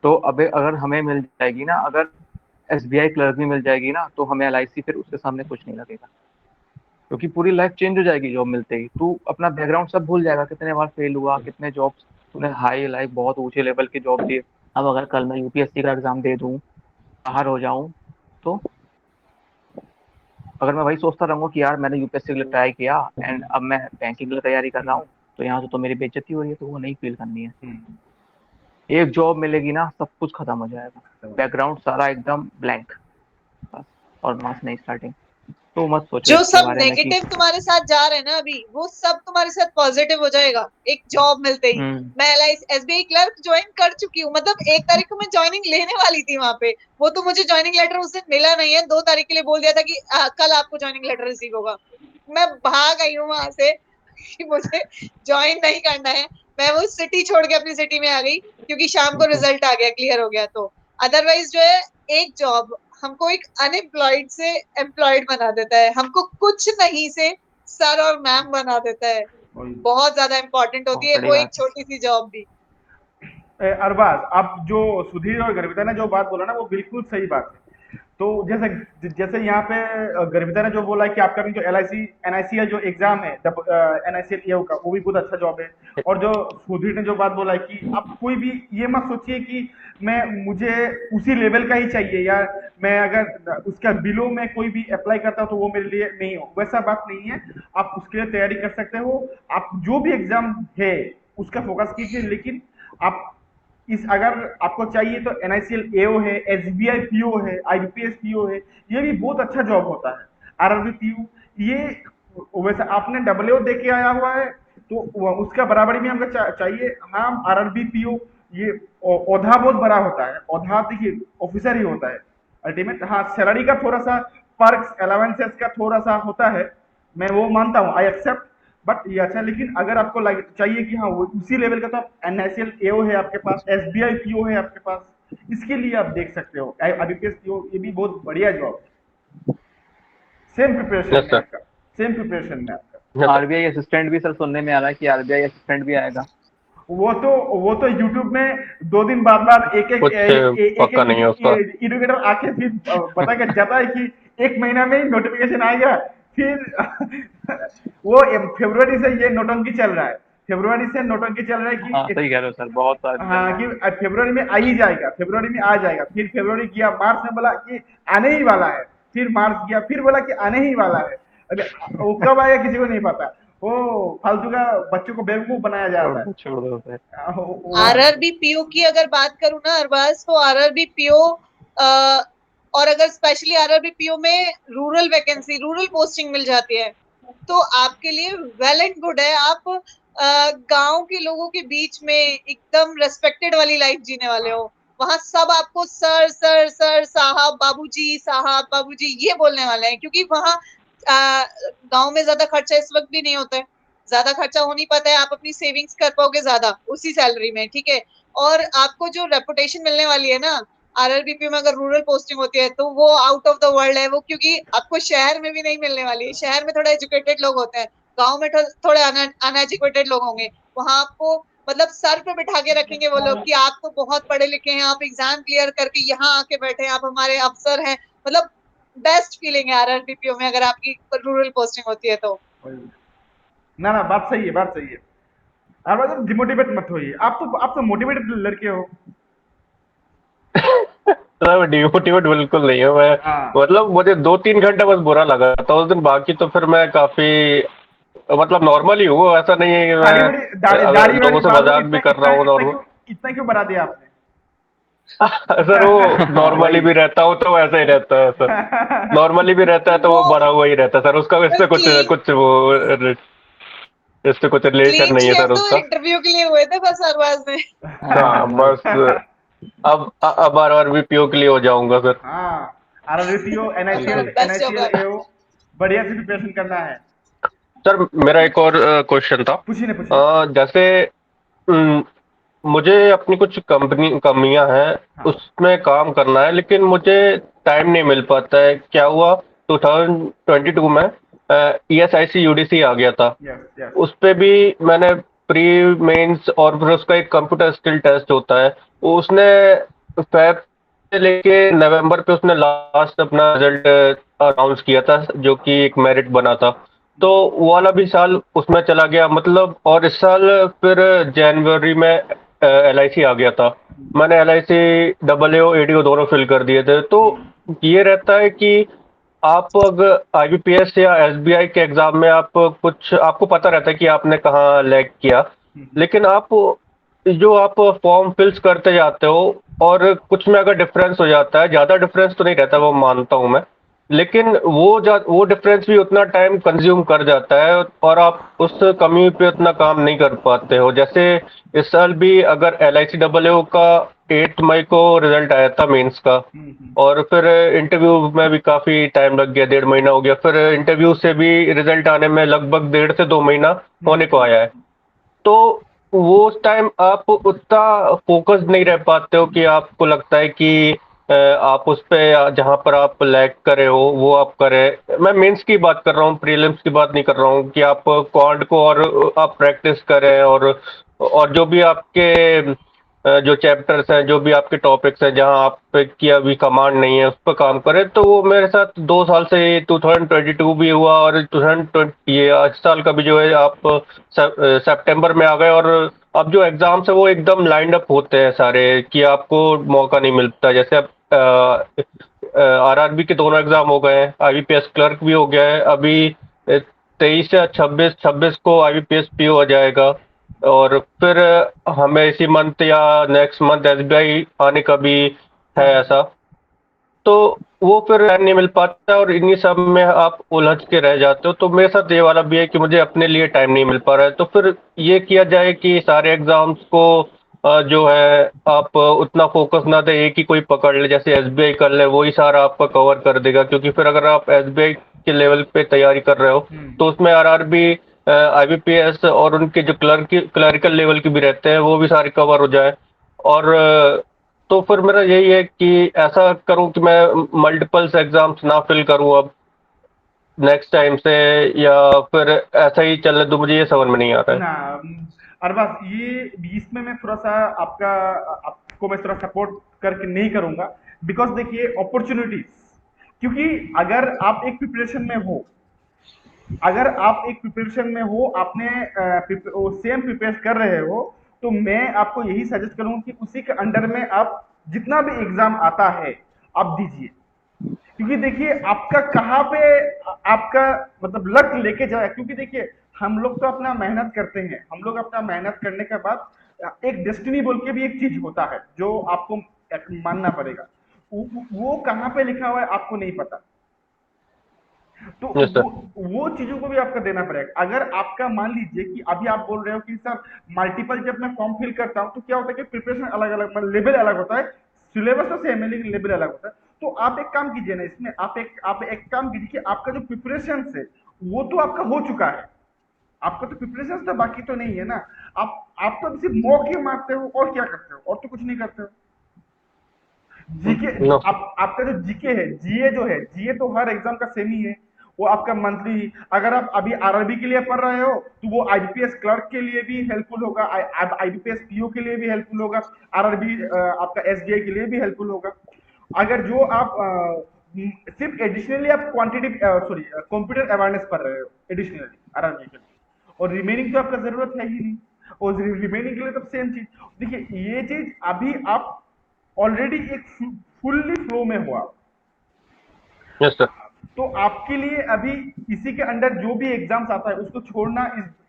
तो अबे अगर हमें मिल जाएगी ना, अगर SBI क्लर्क भी मिल जाएगी ना, तो हमें LIC फिर उसके सामने कुछ नहीं लगेगा, क्योंकि पूरी लाइफ चेंज हो जाएगी जॉब मिलते ही। तू अपना बैकग्राउंड सब भूल जाएगा, कितने बार फेल हुआ, कितने जॉब्स तूने हाई लाइफ बहुत ऊंचे लेवल की जॉब दी। अब अगर कल मैं UPSC का एग्जाम दे दूं, बाहर हो जाऊं, तो अगर मैं वही सोचता रहूंगा कि यार मैंने UPSC के लिए ट्राई किया एंड अब मैं बैंकिंग के लिए तैयारी कर रहा हूँ, तो यहाँ से तो मेरी बेइज्जती हो रही है, तो वो नहीं फील करनी है। एक जॉब मिलेगी ना, सब कुछ खत्म हो जाएगा, बैकग्राउंड सारा एकदम ब्लैंक, बस, और वहां से नई स्टार्टिंग। तो मत सोचो जो इसके सब बारे में कि नेगेटिव तुम्हारे साथ जा रहे हैं ना अभी, वो सब तुम्हारे साथ पॉजिटिव हो जाएगा एक जॉब मिलते ही। मैं SBI क्लर्क ज्वाइन कर चुकी हूँ, मतलब 1 तारीख को मैं ज्वाइनिंग लेने वाली थी वहां पे, वो तो मुझे ज्वाइनिंग लेटर उस दिन मिला नहीं है, 2 तारीख के लिए बोल दिया था कि कल आपको ज्वाइनिंग लेटर रिसीव होगा। मैं भाग आई हूँ वहां से कि मुझे ज्वाइन नहीं करना है, मैं वो सिटी छोड़ के अपनी सिटी में आ गई, क्योंकि शाम को रिजल्ट आ गया, क्लियर हो गया। तो अदरवाइज जो है, एक जॉब हमको एक अनएम्प्लॉयड से एम्प्लॉयड बना देता है, हमको कुछ नहीं से सर और मैम बना देता है। बहुत ज्यादा इम्पोर्टेंट होती है बड़ी वो एक बात है। छोटी सी जॉब भी। अरबाज, आप जो सुधीर और गर्विता ने जो बात बोला ना, वो बिल्कुल सही बात है। तो जैसे जैसे यहाँ पे गर्विता ने जो बोला कि आपका भी जो LIC NICL जो एग्जाम है NICL EO का, वो भी बहुत अच्छा जॉब है। और जो सुधीर ने जो बात बोला है कि आप कोई भी ये मत सोचिए कि मुझे उसी लेवल का ही चाहिए, या मैं अगर उसका बिलो में कोई भी अप्लाई करता हूँ तो वो मेरे लिए नहीं हो, वैसा बात नहीं है। आप उसके लिए तैयारी कर सकते हो, आप जो भी एग्जाम है उसका फोकस कीजिए, लेकिन आप अगर आपको चाहिए तो NICL AO है, SBI PO है, IBPS PO है, ये भी बहुत अच्छा जॉब होता है। RRB PO, ये वैसे आपने WO दे के आया हुआ है, तो उसका बराबरी में हमको चाहिए। हाँ, RRB PO ये औधा बहुत बड़ा होता है, औधा देखिए ऑफिसर ही होता है अल्टीमेट। हाँ, सैलरी का थोड़ा सा पर्क्स अलावेंसेस का थोड़ा सा होता है, मैं वो मानता हूँ, आई एक्सेप्ट। बट ये अच्छा, लेकिन अगर आपको चाहिए कि हाँ वो उसी लेवल का, तो आप NICL AO है आपके पास, SBI PO है आपके पास, इसके लिए आप देख सकते हो। IBPS PO ये भी बहुत बढ़िया जॉब है, सेम प्रिपरेशन यस में सर। आपका, सेम प्रिपरेशन में आपका। RBI असिस्टेंट भी सर सुनने में आ रहा है कि RBI असिस्टेंट भी आएगा। वो तो यूट्यूब में 2 दिन बाद एक एक कुछ एक एक पक्का नहीं है उसका। एडुकेटर आके फिर बता के जाता है कि 1 महीना में ही नोटिफिकेशन आएगा। फिर वो फरवरी से ये नोटंकी चल रहा है, फरवरी से नोटंकी चल रहा है हाँ कि सही कह रहे हो सर, बहुत सारे चल हाँ रहा कि है। फरवरी में आ ही जाएगा, फरवरी में आ जाएगा। फिर फरवरी गया, मार्च में बोला कि आने ही वाला है, फिर मार्च गया, फिर बोला कि आने ही वाला है। अभी वो कब आएगा किसी को नहीं पता, वो फालतू का बच्चों को बेवकूफ बनाया जाता है। छोड़ दो सर। RRB PO की अगर बात करूँ ना अरबाज, तो RRB PO और अगर स्पेशली RRB PO में रूरल वैकेंसी, रूरल पोस्टिंग मिल जाती है, तो आपके लिए वेल एंड गुड है। आप गांव के लोगों के बीच में एकदम रेस्पेक्टेड वाली लाइफ जीने वाले हो। वहां सब आपको सर सर सर, साहब बाबूजी ये बोलने वाले हैं, क्योंकि वहां गांव में ज्यादा खर्चा इस वक्त भी नहीं होता है, ज्यादा खर्चा हो नहीं पाता है, आप अपनी सेविंग्स कर पाओगे ज्यादा उसी सैलरी में, ठीक है। और आपको जो रेपुटेशन मिलने वाली है ना RRBP में, अगर रूरल पोस्टिंग होती है तो वो आउट ऑफ द वर्ल्ड है वो, क्योंकि आपको शहर में भी नहीं मिलने वाली है। शहर में थोड़ा एजुकेटेड लोग होते हैं, गांव में थोड़े अनएजुकेटेड लोग होंगे। वहां आपको मतलब सर पे बिठा के रखेंगे वो लोग कि आप तो बहुत पढ़े लिखे हैं, आप एग्जाम क्लियर करके यहाँ आके बैठे हैं, आप हमारे अफसर हैं। मतलब बेस्ट फीलिंग है RRBPO में अगर आपकी रूरल पोस्टिंग होती है तो। ना ना, बात सही है, बात सही है। और मतलब डिमोटिवेट मत होइए, आप तो मोटिवेटेड लड़के हो। सर डिमोटिवेट बिल्कुल नहीं है मैं। हाँ, मतलब मुझे 2-3 घंटे बस बुरा लगा था उस दिन, बाकी तो फिर मैं काफी मतलब नॉर्मल ही हूँ। ऐसा नहीं है कि दाढ़ी मैं बड़ी दाढ़ी अगर दाढ़ी लोगों वाली से बाल मजाक इतना भी कर इतना रहा हूँ इतना नॉर्मल। क्यों इतना क्यों बढ़ा दिया आपने? सर वो नॉर्मली वही। भी रहता हूँ तो वैसा ही रहता है सर। नॉर्मली भी रहता है तो वो वो बढ़ा हुआ ही रहता है सर, उसका इससे कुछ क्योंकि कुछ वो इससे कुछ रिलेशन क्लीन नहीं है शेव सर तो उसका। इंटरव्यू के लिए हुए थे बस अरबाज में। हाँ बस अब बार बार भी पीओ के लिए हो जाऊंगा सर। हाँ, आरआरबीपीओ, एनआईसीओ, जी बेस्ट ऑफ लक। एनआईसीओ बढ़िया से प्रिपरेशन करना है। सर, मेरा एक और क्वेश्चन था। पूछिए ना, पूछिए। जैसे अम, मुझे अपनी कुछ कमियां हैं, हाँ। उसमें काम करना है, लेकिन मुझे टाइम नहीं मिल पाता है। क्या हुआ, 2022 में ESIC UDC आ गया था। Yes, yes. उस पे भी मैंने प्री मेंस और फिर उसका एक कंप्यूटर स्किल टेस्ट होता है, वो उसने फेब से लेके नवंबर पे उसने लास्ट अपना रिजल्ट अनाउंस किया था, जो कि एक मेरिट बना था। तो वो वाला भी साल उसमें चला गया मतलब, और इस साल फिर जनवरी में LIC आ गया था। मैंने LIC AAO ADO दोनों फिल कर दिए थे। तो ये रहता है कि आप अगर IBPS या SBI के एग्जाम में आप कुछ, आपको पता रहता है कि आपने कहाँ लैग किया, लेकिन आप फॉर्म फिल्स करते जाते हो और कुछ में अगर डिफरेंस हो जाता है, ज़्यादा डिफरेंस तो नहीं रहता, वो मानता हूँ मैं, लेकिन वो डिफरेंस भी उतना टाइम कंज्यूम कर जाता है और आप उस कमी पे उतना काम नहीं कर पाते हो। जैसे इस साल भी अगर LIC AAO का 8 मई को रिजल्ट आया था मेंस का, और फिर इंटरव्यू में भी काफ़ी टाइम लग गया, 1.5 महीना हो गया। फिर इंटरव्यू से भी रिजल्ट आने में लगभग 1.5 से 2 महीना होने को आया है। तो वो उस टाइम आप उतना फोकस्ड नहीं रह पाते हो कि आपको लगता है कि आप उस पे जहाँ पर आप लैग करे हो वो आप करें। मैं मेंस की बात कर रहा हूँ, प्रीलिम्स की बात नहीं कर रहा हूँ कि आप क्वांट को और आप प्रैक्टिस करें, और जो भी आपके जो चैप्टर्स हैं, जो भी आपके टॉपिक्स हैं जहाँ आप पे की अभी कमांड नहीं है, उस पर काम करें। तो वो मेरे साथ 2 साल से 2022 भी हुआ, और 2020 ये आज साल का भी जो है, आप सितंबर में आ गए, और अब जो एग्जाम्स है वो एकदम लाइंड अप होते हैं सारे, कि आपको मौका नहीं मिलता। जैसे अब RRB के दोनों एग्जाम हो गए हैं, IBPS क्लर्क भी हो गया है अभी, 23 या 26 को IBPS PO आ जाएगा, और फिर हमें इसी मंथ या नेक्स्ट मंथ SBI आने का भी है ऐसा। तो वो फिर टाइम नहीं मिल पाता, और इन्हीं सब में आप उलझ के रह जाते हो। तो मेरे साथ ये वाला भी है कि मुझे अपने लिए टाइम नहीं मिल पा रहा है। तो फिर ये किया जाए कि सारे एग्जाम्स को जो है आप उतना फोकस ना दें, एक ही कोई पकड़ ले, जैसे SBI कर ले, वही सारा आपका कवर कर देगा। क्योंकि फिर अगर आप SBI के लेवल पे तैयारी कर रहे हो, तो उसमें RRB, IBPS और उनके जो क्लरिकल लेवल के भी रहते हैं, वो भी सारे कवर हो जाए। और तो फिर मेरा यही है कि ऐसा करूं कि मैं मल्टीपल्स एग्जाम्स ना फिल करूं अब नेक्स्ट टाइम से, या फिर ऐसा ही चलने दो, मुझे ये समझ में नहीं आ रहा है। ना अरबाज, ये इसमें मैं थोड़ा सा आपको मैं थोड़ा सपोर्ट करके नहीं करूंगा। बिकॉज देखिए, अपॉर्चुनिटीज, क्योंकि अगर आप एक प्रिपरेशन में हो, अगर आप एक प्रिपरेशन में हो, आपने सेम प्रिपेयर कर रहे हो, तो मैं आपको यही सजेस्ट करूंगा कि उसी के अंडर में आप जितना भी एग्जाम आता है आप दीजिए। क्योंकि देखिए, आपका कहाँ पे आपका मतलब लक लेके जाए। क्योंकि देखिए, हम लोग तो अपना मेहनत करते हैं, हम लोग अपना मेहनत करने के बाद एक डेस्टिनी बोल के भी एक चीज होता है जो आपको मानना पड़ेगा। वो कहाँ पे लिखा हुआ है आपको नहीं पता। तो यस सर। वो चीजों को भी आपका देना पड़ेगा। अगर आपका मान लीजिए कि अभी आप बोल रहे हो कि सर मल्टीपल जब मैं फॉर्म फिल करता हूँ तो क्या होता है कि प्रिपरेशन अलग अलग, मतलब लेवल अलग होता है, सिलेबस तो सेम है लेकिन लेवल अलग होता है। तो आप एक काम कीजिए ना, इसमें आप एक काम कीजिए कि आपका जो प्रिपरेशन है वो तो आपका हो चुका है, आपका तो प्रिपरेशन तो बाकी तो नहीं है ना। आप तो सिर्फ मौके मारते हो और क्या करते हो, और तो कुछ नहीं करते हो। GK, no. आपका जो जीके है, जीए जो है, जीए तो हर एग्जाम का सेम ही है। वो आपका मंथली, अगर आप अभी आरआरबी के लिए पढ़ रहे हो तो वो आईबीपीएस क्लर्क के लिए भी हेल्पफुल होगा, आईबीपीएस पीओ के लिए भी हेल्पफुल होगा, आरआरबी आपका एसबीआई के लिए भी हेल्पफुल होगा। अगर जो आप सिर्फ एडिशनली आप क्वांटिटी सॉरी कंप्यूटर अवेयरनेस पढ़ रहे हो एडिशनली आरआरबी के लिए, और रिमेनिंग तो आपका जरूरत है ही नहीं, और रिमेनिंग के लिए तो सेम चीज। देखिए, ये चीज अभी आप ऑलरेडी एक फुल्ली फ्लो में हुआ, यस सर। तो आपके लिए अभी इसी के अंडर जो भी एग्जाम्स आता है उसको छोड़ना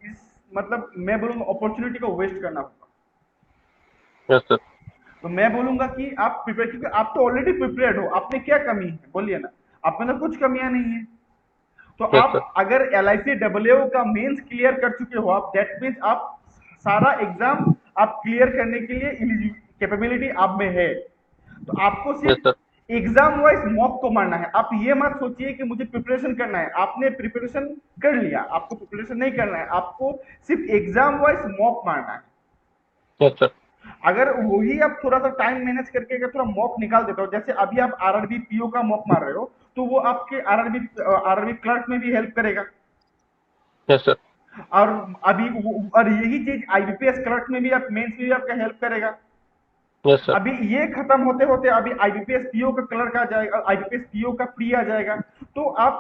इस मतलब मैं बोलूंगा अपॉर्चुनिटी को वेस्ट करना होगा। Yes sir. तो मैं बोलूंगा कि आप प्रिपेयर, क्योंकि आप तो ऑलरेडी प्रिपेयर्ड हो, आपने क्या कमी है बोलिए ना। आप में तो कुछ कमियां नहीं है, तो Yes, आप sir. अगर LICAAO का मेंस क्लियर कर चुके हो आप, दैट मीन्स आप सारा एग्जाम आप क्लियर करने के लिए कैपेबिलिटी आप में है। तो आपको Yes, सिर्फ sir. एग्जाम वाइज मॉक को मारना है। आप ये मत सोचिए कि मुझे प्रिपरेशन करना है, आपने प्रिपरेशन कर लिया, आपको प्रिपरेशन नहीं करना है, आपको सिर्फ एग्जाम वाइज मॉक मारना है। Yes, sir. अगर वही आप थोड़ा सा टाइम मैनेज करके अगर थोड़ा मॉक निकाल देते हो, जैसे अभी आप RRB PO का मॉक मार रहे हो, तो वो आपके RRB क्लर्क में भी हेल्प करेगा। Yes, sir. और और यही चीज IBPS क्लर्क में भी, आप मेंस में भी आपका हेल्प करेगा। Yes, sir. अभी ये खत्म होते होते अभी IBPS PO का क्लर्क आ जाएगा, IBPS PO का प्री आ जाएगा। तो आप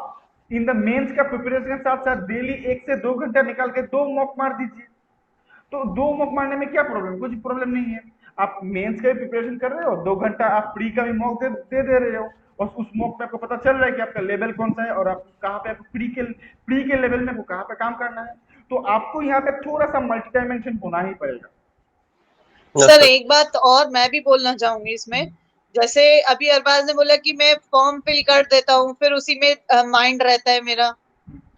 इन द मेंस का प्रिपरेशन के साथ साथ डेली 1 से 2 घंटा निकाल के 2 मॉक मार दीजिए। तो 2 मॉक मारने में क्या प्रॉब्लम, कुछ प्रॉब्लम नहीं है। आप मेंस का भी प्रिपरेशन कर रहे हो, 2 घंटा आप प्री का भी मॉक दे रहे हो, और उस मॉक में आपको पता चल रहा है कि आपका लेवल कौन सा है और आप कहाँ पे, आपको प्री के लेवल में आपको कहाँ पे काम करना है। तो आपको यहाँ पे थोड़ा सा मल्टी डायमेंशन होना ही पड़ेगा। Yes, sir sir. एक बात और मैं भी बोलना चाहूंगी इसमें, जैसे अभी अरबाज ने बोला कि मैं फॉर्म फिल कर देता हूँ, फिर उसी में माइंड रहता है मेरा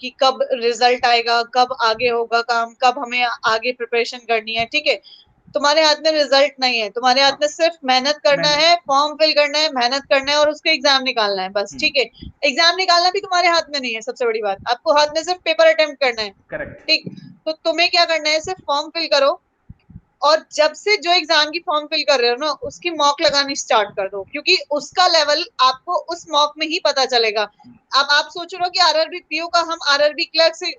कि कब रिजल्ट आएगा, कब आगे होगा काम, कब हमें आगे प्रिपरेशन करनी है। ठीक है, तुम्हारे हाथ में रिजल्ट नहीं है, तुम्हारे हाथ में सिर्फ मेहनत करना है, फॉर्म फिल करना है, मेहनत करना है और उसके एग्जाम निकालना है बस। ठीक है, एग्जाम निकालना भी तुम्हारे हाथ में नहीं है, सबसे बड़ी बात, आपको हाथ में सिर्फ पेपर अटेम्प्ट करना है। करेक्ट। ठीक, तो तुम्हें क्या करना है, सिर्फ फॉर्म फिल करो, और जब से जो एग्जाम की फॉर्म फिल कर रहे हो ना, उसकी मॉक लगानी स्टार्ट कर दो, क्योंकि उसका लेवल आपको उस मॉक में ही पता चलेगा। अब आप सोच रहे हो कि RRB PO का हम RRB क्लर्क से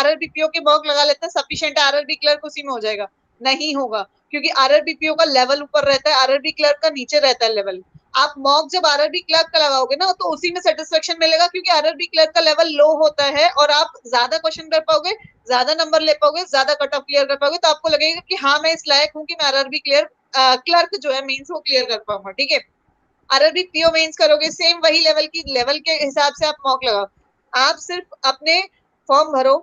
RRB PO के मॉक लगा लेते हैं, सफिशिएंट है, RRB क्लर्क उसी में हो जाएगा। नहीं होगा, क्योंकि RRB PO का लेवल ऊपर रहता है, RRB क्लर्क का नीचे रहता है लेवल। आप मॉक जब RRB क्लर्क का लगाओगे ना, तो उसी में सेटिस्फेक्शन मिलेगा, क्योंकि RRB क्लर्क का लेवल लो होता है और आप ज्यादा क्वेश्चन कर पाओगे, ज्यादा नंबर ले पाओगे, ज्यादा कट ऑफ क्लियर कर पाओगे, तो आपको लगेगा कि हाँ मैं इस लायक हूँ कि मैं RRB क्लर्क जो है मेंस वो क्लियर कर पाऊंगा। ठीक है, RRB PO मेंस करोगे, सेम वही लेवल के हिसाब से आप मॉक लगाओ। आप सिर्फ अपने फॉर्म भरो,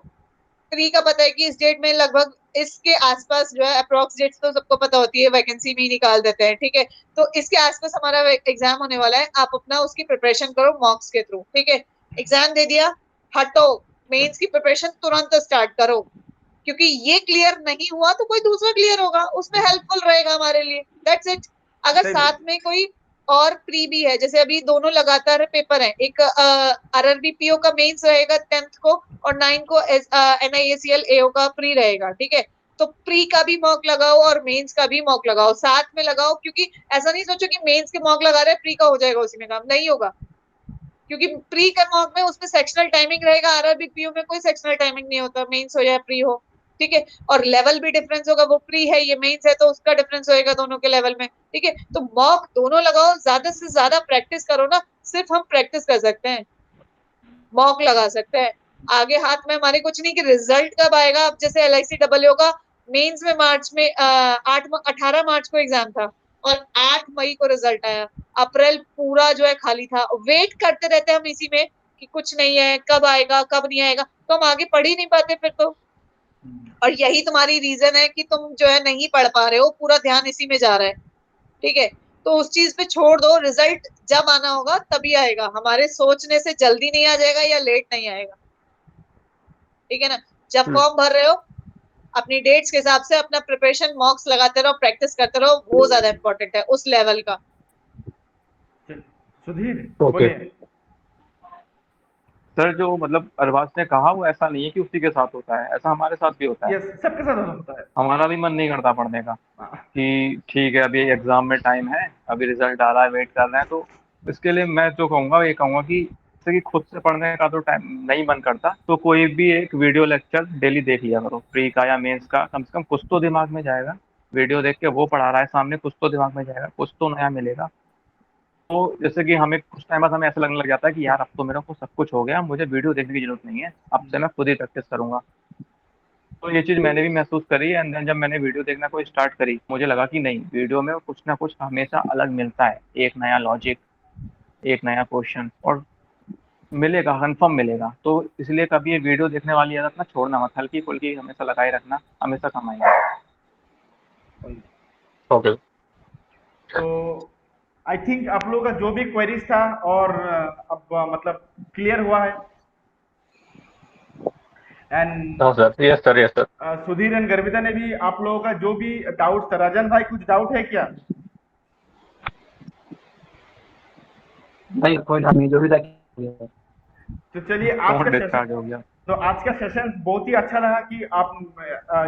प्री का पता है कि इस डेट में लगभग इसके आसपास जो है, अप्रोक्स डेट्स तो सबको पता होती है, वैकेंसी में ही निकाल देते हैं। ठीक है, तो इसके आसपास हमारा एग्जाम होने वाला है, आप अपना उसकी प्रिपरेशन करो मॉक्स के थ्रू। ठीक है, एग्जाम दे दिया, हटो, मेंस की प्रिपरेशन तुरंत स्टार्ट करो, क्योंकि ये क्लियर नहीं हुआ तो कोई दूसरा क्लियर होगा, उसमें हेल्पफुल रहेगा हमारे लिए। That's it. अगर सही साथ में कोई और प्री भी है, जैसे अभी दोनों लगातार पेपर हैं, एक RRB PO का मेंस रहेगा 10th को, और 9 को NIACL AO का प्री रहेगा। ठीक है, तो प्री का भी मॉक लगाओ और मेंस का भी मॉक लगाओ, साथ में लगाओ, क्योंकि ऐसा नहीं सोचो कि मेंस के मॉक लगा रहे हैं प्री का हो जाएगा उसी में काम, नहीं होगा। क्योंकि प्री का मॉक में उसमें सेक्शनल टाइमिंग रहेगा, RRB PO में कोई सेक्शनल टाइमिंग नहीं होता, मेंस हो या प्री हो। ठीक है, और लेवल भी डिफरेंस होगा, वो प्री है ये मेंस है, तो उसका डिफरेंस होएगा दोनों के लेवल में। ठीक है, तो मॉक दोनों लगाओ, ज्यादा से ज्यादा प्रैक्टिस करो ना, सिर्फ हम प्रैक्टिस कर सकते हैं, मॉक लगा सकते हैं। आगे हाथ में हमारे कुछ नहीं कि रिजल्ट कब आएगा। अब जैसे LICAAO का मेंस में मार्च में 18 मार्च को एग्जाम था, और 8 मई को रिजल्ट आया। अप्रैल पूरा जो है खाली था, वेट करते रहते हम इसी में कि कुछ नहीं है, कब आएगा कब नहीं आएगा, तो हम आगे पढ़ ही नहीं पाते फिर तो। और यही तुम्हारी रीजन है कि तुम जो है नहीं पढ़ पा रहे हो, पूरा ध्यान इसी में जा रहा है। ठीक है, तो उस चीज पे छोड़ दो, रिजल्ट जब आना होगा तभी आएगा, हमारे सोचने से जल्दी नहीं आ जाएगा या लेट नहीं आएगा। ठीक है ना, जब फॉर्म भर रहे हो अपनी डेट्स के हिसाब से अपना प्रिपरेशन मॉक्स लगाते रहो, प्रैक्टिस करते रहो, वो ज्यादा इंपॉर्टेंट है उस लेवल का। सुधीर Okay. बोलिए। सर जो मतलब अरबाज ने कहा वो ऐसा नहीं है कि उसी के साथ होता है, ऐसा हमारे साथ भी होता है। यस, सबके साथ होता है। हमारा भी मन नहीं करता पढ़ने का हाँ, कि ठीक है अभी एग्जाम में टाइम है, अभी रिजल्ट आ रहा है, वेट कर रहे हैं। तो इसके लिए मैं जो कहूँगा ये कहूँगा कि जैसे कि खुद से पढ़ने का तो टाइम नहीं मन करता, तो कोई भी एक वीडियो लेक्चर डेली देख लिया करो, प्री का या मेंस का, कम से कम कुछ तो दिमाग में जाएगा। वीडियो देख के वो पढ़ा रहा है सामने, कुछ तो दिमाग में जाएगा, कुछ तो नया मिलेगा। तो जैसे कि हमें कुछ टाइम बाद हमें ऐसा लगने लग जाता है कि यार अब तो मेरे को सब कुछ हो गया, मुझे वीडियो देखने की जरूरत नहीं है, अब से मैं खुद ही प्रैक्टिस करूंगा। तो ये चीज़ मैंने भी महसूस करी है। एंड देन जब मैंने वीडियो देखना को स्टार्ट करी, मुझे लगा कि नहीं, वीडियो में कुछ ना कुछ हमेशा अलग मिलता है, एक नया लॉजिक, एक नया क्वेश्चन, और मिलेगा, कंफर्म मिलेगा। तो इसलिए कभी ये वीडियो देखने वाली आदत ना छोड़ना मत, हल्की फुल्की हमेशा लगाए रखना, हमेशा काम आएगा। Okay. तो आई थिंक आप लोगों का जो भी क्वेरीज था और अब मतलब क्लियर हुआ है। एंड हाँ sir, yes sir, yes sir. Sudhir and Garvita ने भी आप लोगों का जो भी डाउट था, राजन भाई कुछ डाउट है क्या? नहीं कोई नहीं, जो भी था तो चलिए आज फोन का डिस्चार्ज सेशन, हो गया। तो आज का सेशन बहुत ही अच्छा लगा कि आप,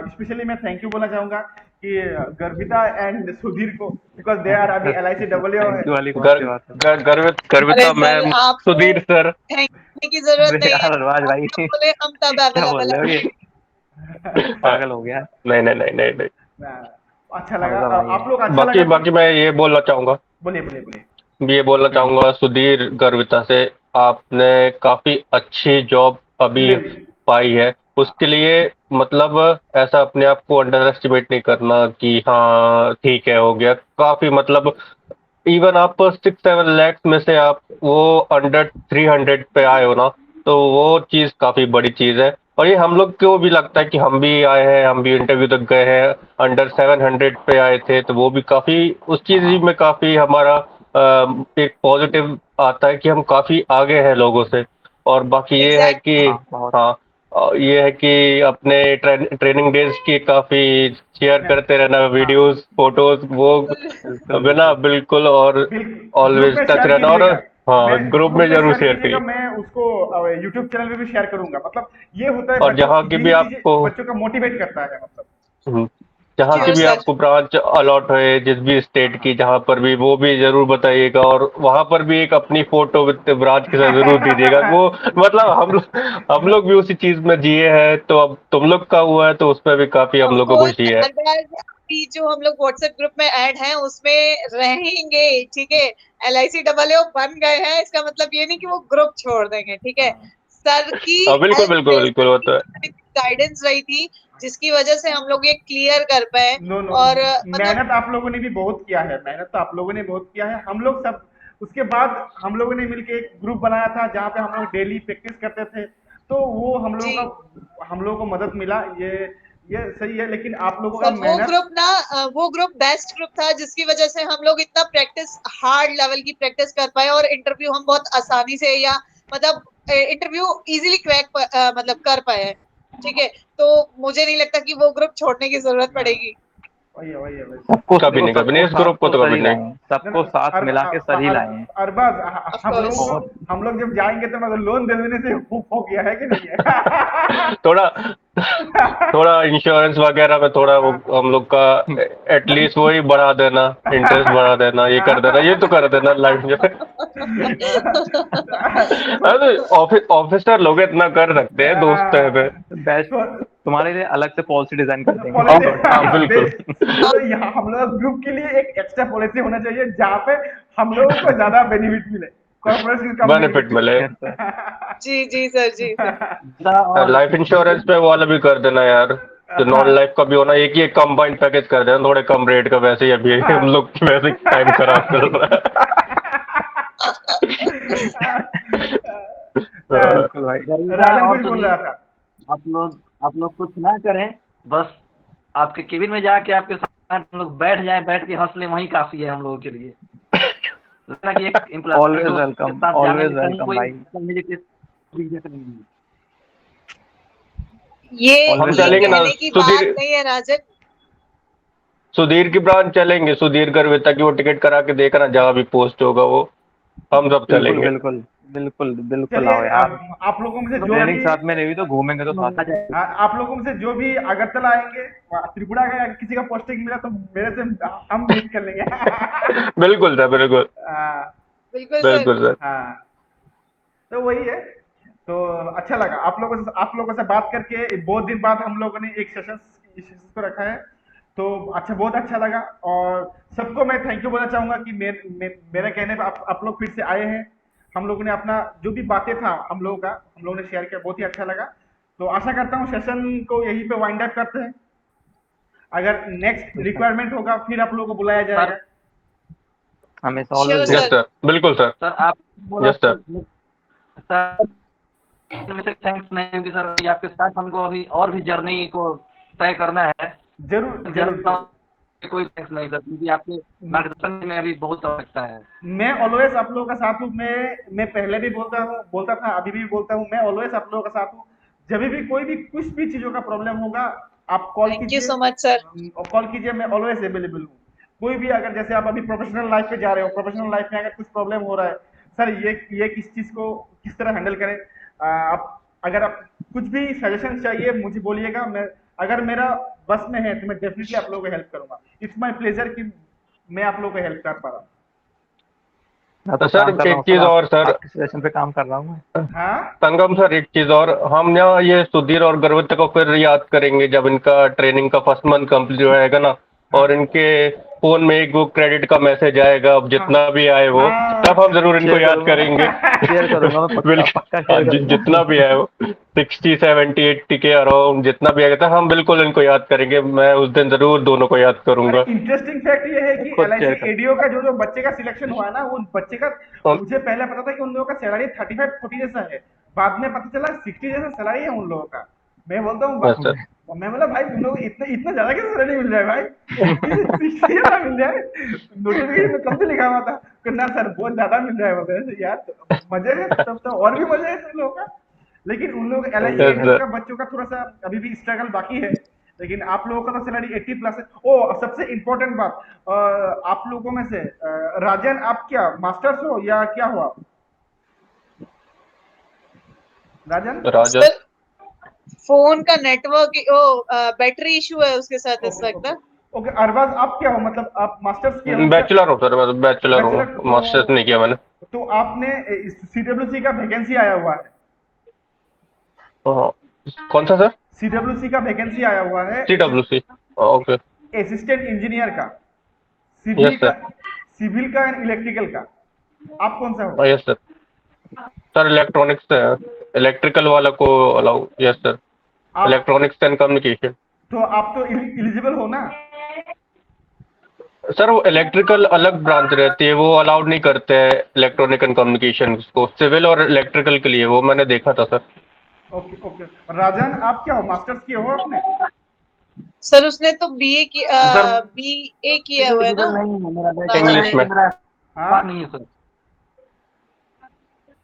स्पेशली मैं थैंक यू बोलना चाहूंगा कि गर्विता एंड सुधीर को, बिकॉज दे आर अभी LIC डब्ल्यू है। थैंक यू वाली कौन गर, सी बात है? गर्वित अरे गर्विता सर मैम, आपको सुधीर सर। थैंक करने की जरूरत अरे नहीं है, यार अरबाज आप भाई जब बोले हम तब क्या बोल अवेलेबल रहे हो है। ये? पागल हो गया। नहीं नहीं नहीं नहीं नहीं। अच्छा लगा। मजा भाई आप है। लोग अच्छा बाकी लगा बाकी मैं ये बोलना चाहूंगा, बोलिए बोलिए बोलिए। ये बोलना चाहूंगा सुधीर, गर्विता से, आपने काफी अच्छी जॉब अभी ले पाई है, उसके लिए मतलब ऐसा अपने आप को अंडर एस्टिमेट नहीं करना कि हाँ ठीक है हो गया, काफी मतलब इवन आप 6-7 lakhs में से आप वो अंडर 300 पे आए हो ना, तो वो चीज काफी बड़ी चीज है। और ये हम लोग को भी लगता है कि हम भी आए हैं, हम भी इंटरव्यू तक गए हैं, अंडर 700 पे आए थे, तो वो भी काफी उस चीज में काफी हमारा एक पॉजिटिव आता है कि हम काफी आगे हैं लोगों से। और बाकी ये है कि एग्जैक्टली। हाँ बहुत। हाँ, ये है कि अपने ट्रेनिंग डेज की काफी शेयर करते रहना, वीडियोस फोटोज वो बिल्कुल बिना, बिल्कुल। बिल्कुल, और बिल्कुल ग्रुप ऑलवेज में टच शेयर रहना, और कीजिएगा। मैं हाँ ग्रुप ग्रुप में में जरूर शेयर शेयर कीजिएगा, करिए। मैं उसको यूट्यूब चैनल पे भी शेयर करूंगा। मतलब ये होता है और बच्चों, जहाँ की भी यही चीजें आपको बच्चों का मोटिवेट करता है मतलब। हम्म, जहाँ की श्योर भी सर। आपको ब्रांच अलॉट है, जिस भी स्टेट की, जहाँ पर भी, वो भी जरूर बताइएगा, और वहां पर भी एक अपनी फोटो विद ब्रांच के साथ जरूर दीजिएगा। वो मतलब हम लोग भी उसी चीज में जिए हैं, तो अब तुम लोग का हुआ है, तो उसमें भी काफी हम ऑफ लोग को कोर्स खुशी है। अगर अभी जो हम लोग व्हाट्सएप ग्रुप में ऐड हैं उसमें रहेंगे, ठीक है, LIC डबल बन गए हैं, इसका मतलब ये नहीं कि वो ग्रुप छोड़ देंगे, ठीक है। सर की हाँ बिल्कुल हेल्प बिल्कुल से, बिल्कुल, सर वो तो है। की गाइडेंस रही थी, जिसकी वजह से हम लोग ये क्लियर कर पाए। नो नो, और मतलब मेहनत आप लोगों ने भी बहुत किया है, मेहनत तो आप लोगों ने बहुत किया है। हम लोग सब उसके बाद हम लोगों ने मिलके एक ग्रुप बनाया था जहाँ पे हम लोग डेली प्रैक्टिस करते थे, तो वो हम लोगों जी का, हम लोगों को मदद मिला। ये सही है, लेकिन आप लोगों का सर मेहनत। वो ग्रुप बेस्ट ग्रुप था, जिसकी वजह से हम लोग इतना प्रैक्टिस, हार्ड लेवल की प्रैक्टिस कर पाए, और इंटरव्यू हम बहुत आसानी से, या मतलब इंटरव्यू इजीली क्रैक मतलब कर पाए हैं, ठीक है। तो मुझे नहीं लगता कि वो ग्रुप छोड़ने की जरूरत हाँ, पड़ेगी। वही है वही। सबको कभी देखो, नहीं, कभी नहीं, सबको इस साथ ग्रुप को तो तो सर कभी ही नहीं। लाए हैं, सबको साथ मिला के सर ही लाए हैं। Arbaz, of course. हम लोग जब जाएंगे तो मतलब लोन दे देने से हो गया है कि नहीं है? थोड़ा थोड़ा इंश्योरेंस वगैरह में थोड़ा वो हम लोग का एटलीस्ट वही बढ़ा देना, इंटरेस्ट बढ़ा देना, ये कर देना, ये तो कर देना लाइफ में। अरे ऑफिसर लोग इतना कर सकते हैं, दोस्त है वे। बेस्ट, तुम्हारे लिए अलग से पॉलिसी डिजाइन कर देंगे। हाँ बिल्कुल। तो यहाँ हम लोग ग्रुप के लिए एक एक्स्ट्रा पॉलिसी होना चाहिए जहाँ पे हम लोगों को ज्यादा बेनिफिट मिले, कॉर्पोरेट की कम बेनिफिट मिले। Yes sir. जी जी सर जी। और लाइफ इंश्योरेंस पे वो वाला भी कर देना यार, जो नॉन लाइफ का भी होना, एक ही एक कंबाइंड पैकेज कर देना, थोड़े कम रेट का। वैसे ही अभी हम लोग वैसे ही टाइम खराब चल रहा है। बिल्कुल भाई। गर्विता राजन और कुछ बोल सुधीर, रहा था। आप लोग कुछ ना करें, बस आपके केबिन में जाके आपके साथ हम लोग बैठ जाएं, बैठ के हंस लें, वही काफी है हम लोगों के लिए। लगता है कि एक एम्प्लॉय ऑलवेज के वेलकम, साथ जाने ऑलवेज में कहीं वेलकम कोई भाई। इज्जत नहीं है। हम ये चलेंगे ना कहने की बात सुधीर, नहीं है राजन। सुधीर की ब्रांच चलेंगे, सुधीर गर्विता की वो टिकट करा के देखना, जहाँ भी पोस्ट होगा वो हम सब बिल्कुल चलेंगे। बिल्कुल बिल्कुल बिल्कुल चलिए, आओ यार। आप लोगों में से जो ट्रेनिंग भी, साथ में रही तो घूमेंगे तो साथ में। आप लोगों में से जो भी अगरतला आएंगे, त्रिपुरा का किसी का पोस्टिंग मिला तो मेरे से हम मीट कर लेंगे। बिल्कुल सर, बिल्कुल बिल्कुल सर। बिल्कुल सर। हाँ, तो वही है। तो अच्छा लगा आप लोगों से बात करके। बहुत दिन बाद हम लोगों ने एक सेशन को रखा है, तो अच्छा, बहुत अच्छा लगा। और सबको मैं थैंक यू बोलना चाहूंगा कि मेरे कहने पर आप लोग फिर से आए हैं। हम लोगों ने अपना जो भी बातें था हम लोगों ने शेयर किया, बहुत ही अच्छा लगा। तो आशा करता हूँ सेशन को यहीं पे वाइंड अप करते हैं। अगर नेक्स्ट रिक्वायरमेंट होगा फिर आप लोगों को बुलाया जाएगा। हमेशा sure always yes sir. Sir, बिल्कुल सर। सर आप यस सर। सर में से थैंक्स नहीं होगी सर, अभी आपके साथ हमको अभी और भी जर्नी को तय करना है। जरूर जरूर। कोई थैंक्स नहीं सर, क्योंकि आपके मार्गदर्शन में अभी बहुत आवश्यकता है। मैं ऑलवेज आप लोगों का साथ हूँ। मैं पहले भी बोलता था, अभी भी बोलता हूँ, मैं ऑलवेज आप लोगों का साथ हूँ। जब भी कोई भी कुछ भी चीजों का प्रॉब्लम होगा आप कॉल थैंक यू कीजिए, सो मच सर। कॉल कीजिए, मैं ऑलवेज अवेलेबल हूँ। कोई भी अगर जैसे आप अभी प्रोफेशनल लाइफ पे जा रहे हो, प्रोफेशनल लाइफ में अगर कुछ प्रॉब्लम हो रहा है, सर ये किस चीज को किस तरह हैंडल करें, आप अगर आप कुछ भी सजेशन चाहिए मुझे बोलिएगा, मैं अगर मेरा बस में है तो मैं डेफिनेटली आप लोगों को हेल्प करूंगा। इट्स माय प्लेजर कि मैं आप लोगों को हेल्प कर पा रहा हूँ। मैं तो सर काम कर रहा एक हूँ चीज सर, और सर, आपके सजेशन पे काम कर रहा हूँ मैं। हाँ संगम सर एक चीज और, हम यहाँ ये सुधीर और गर्वित को फिर याद करेंगे जब इनका ट्रेनिंग का फर्स्ट मंथ कंप्लीट हो जाएगा ना, और इनके फोन में एक वो क्रेडिट का मैसेज आएगा, अब जितना भी आए वो, तब हम जरूर इनको शेयर याद करूंगा मैं, करेंगे। शेयर करूंगा मैं, पक्का पक्का शेयर करूंगा। जितना भी आए वो 60 70 80 के अराउंड जितना भी आएगा था, हम बिल्कुल इनको याद करेंगे। मैं उस दिन जरूर दोनों को याद करूंगा। इंटरेस्टिंग फैक्ट ये है मैं कि खुद शेयर एलआईसी कर। एडीओ का जो बच्चे का सिलेक्शन हुआ है ना, वो बच्चे का मुझे पहले पता था कि उन लोगों का सैलरी 35-40 जैसा है, बाद में पता चला 60 जैसा सैलरी है उन लोगों का। मैं बोलता हूँ बस सर, मैं बोला भाई तुम लोग इतना इतना ज्यादा कैसे सैलरी मिल जाए भाई, 60 ज्यादा मिल जाए। नोटिफिकेशन में कम से लिखा हुआ था कि ना सर बहुत ज्यादा मिल रहा है, बोलते हैं यार तो मजे है, तब तो और भी मजे है तुम लोगों का। लेकिन उन लोग एलआईसी सही यस है। एडीओ सर, का बच्चों का थोड़ा सा अभी भी स्ट्रगल बाकी है, लेकिन आप लोगों का तो सैलरी 80 प्लस है। ओ सबसे इम्पोर्टेंट बात, आप लोगों में से राजन आप क्या मास्टर्स हो या क्या हुआ राजन? राजन। सर फोन का नेटवर्क बैटरी इशू है उसके साथ इस ओके वक्त। ओके ओके, अरबाज आप क्या हो, मतलब आप मास्टर्स किए हो क्या? बैचलर हूँ सर, मैं बैचलर हूँ, बैचलर, मास्टर्स नहीं किया मैंने। तो आपने सीडब्ल्यूसी का वैकेंसी आया हुआ है, हाँ, कौन सा सर? सीडब्ल्यूसी का वैकेंसी आया हुआ है, CWC। ओके। असिस्टेंट इंजीनियर का, सिविल यस का, सर। सिविल का एंड इलेक्ट्रिकल का, आप कौन सा हो? Yes sir. सर इलेक्ट्रॉनिक्स से है, इलेक्ट्रिकल वाला को अलाउ। यस सर, आप इलेक्ट्रॉनिक्स एंड कम्युनिकेशन। तो आप तो एलिजिबल हो ना? सर वो इलेक्ट्रिकल अलग ब्रांच रहती है, वो अलाउड नहीं करते हैं इलेक्ट्रॉनिक एंड कम्युनिकेशन को, सिविल और इलेक्ट्रिकल के लिए, वो मैंने देखा था सर। ओके ओके, राजन आप क्या हो, मास्टर्स किए हो आपने? सर उसने तो सर बीए किया हुआ है ना एलिजिबल नहीं है मेरा राजन इंग्लिश ने। में। मेरा हाँ नहीं है सर।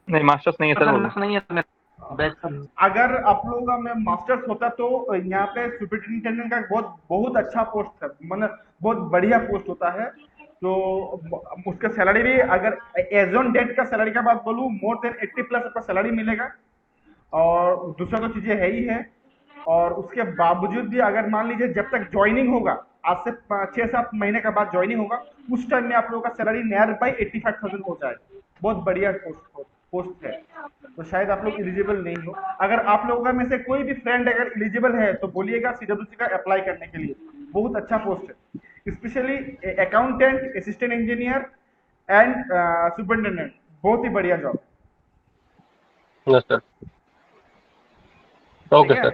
नहीं मास्टर्स नहीं है सर, बोलो। नहीं है सर, बैचलर। अगर आप लोगों में मास्टर्स होता तो यहाँ पे सुपरिटेंडेंट का बहुत बहुत अच्छा पोस्ट है, मतलब बहुत बढ़िया पोस्ट होता है, तो उसका सैलरी भी अगर एज ऑन डेट का सैलरी का बात बोलूँ मोर देन 80 प्लस आपका सैलरी मिलेगा, और दूसरा तो चीजें है ही है। और उसके बावजूद भी अगर मान लीजिए जब तक ज्वाइनिंग होगा, आज से 6-7 महीने का बाद ज्वाइनिंग होगा, उस टाइम में आप लोगों का सैलरी नियर बाई 85,000 हो जाएगा। बहुत बढ़िया पोस्ट है, तो शायद आप लोग एलिजिबल नहीं हो। अगर आप लोगों में से कोई भी फ्रेंड अगर एलिजिबल है तो बोलिएगा सीडब्ल्यूसी का अप्लाई करने के लिए, बहुत अच्छा पोस्ट है, specially accountant, assistant engineer and superintendent, बहुत ही बढ़िया जॉब। Yes sir. ठीक ओके है, सर।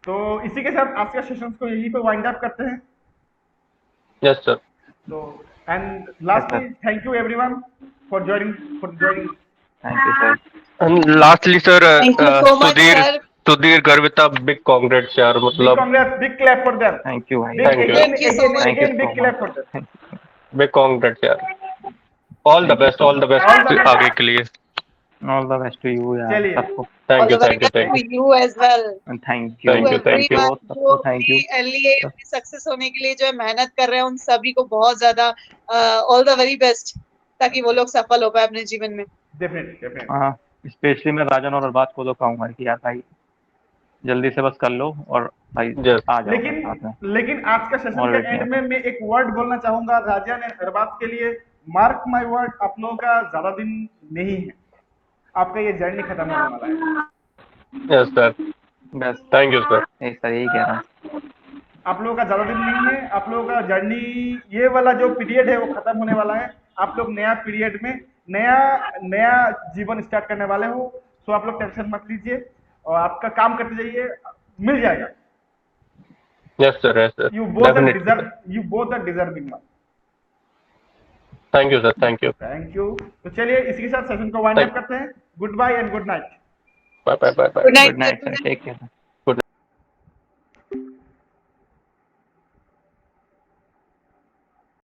तो इसी के साथ आज का सेशन को यहीं पे वाइंड अप करते हैं। Yes sir. तो and lastly thank you everyone for joining. Thank you sir. And lastly sir, thank you so much Sudhir sir. Sudhir Garvita, big congrats यार, बिग मतलब congrats, big clap for them, thank you भाई, big Thank you. Again Thank you so again much. Thank you again so big clap for them. Much. Big congrats यार। All the Thank you best, so all the much. All the best best. आगे के लिए। All the best to you यार चलिए, सबको। All thank you, the very thank you, best thank to you, you as well. Thank To you, thank you, thank you. everyone जो thank you. अपनी एलईए अपनी सक्सेस होने के लिए जो है मेहनत कर रहे हैं, उन सभी को बहुत ज्यादा ऑल द वेरी बेस्ट, ताकि वो लोग सफल हो पाए अपने जीवन में। डेफिनेटली हाँ, स्पेशली मैं राजन और अरबाज को तो कहूँगा कि यार भाई जल्दी से बस कर लो और भाई Yes. आ जाओ बस साथ में, लेकिन आज का सेशन और के वेट नहीं एंड आता। में मैं एक वर्ड बोलना चाहूंगा राजन एंड अरबाज के लिए, मार्क माय वर्ड, आप लोगों का ज्यादा दिन नहीं है, आपका ये जर्नी खत्म होने वाला है। Yes sir. बस थैंक यू सर। सर यही कह रहा हूँ। आप लोगों का ज्यादा दिन नहीं है, आप लोगों का जर्नी, ये वाला जो पीरियड है वो खत्म होने वाला है। आप लोग नया पीरियड में नया नया जीवन स्टार्ट करने वाले हो, सो आप लोग टेंशन मत लीजिए और आपका काम करते जाइए, मिल जाएगा। Yes sir, yes sir, you both definitely sir. Deserve, you both are deserving one. Thank you sir, thank you. Thank you. तो चलिए इसी के साथ सेशन को वाइंड अप करते हैं। Good bye and good night. Bye bye bye bye. Good good night night. Sir, take care.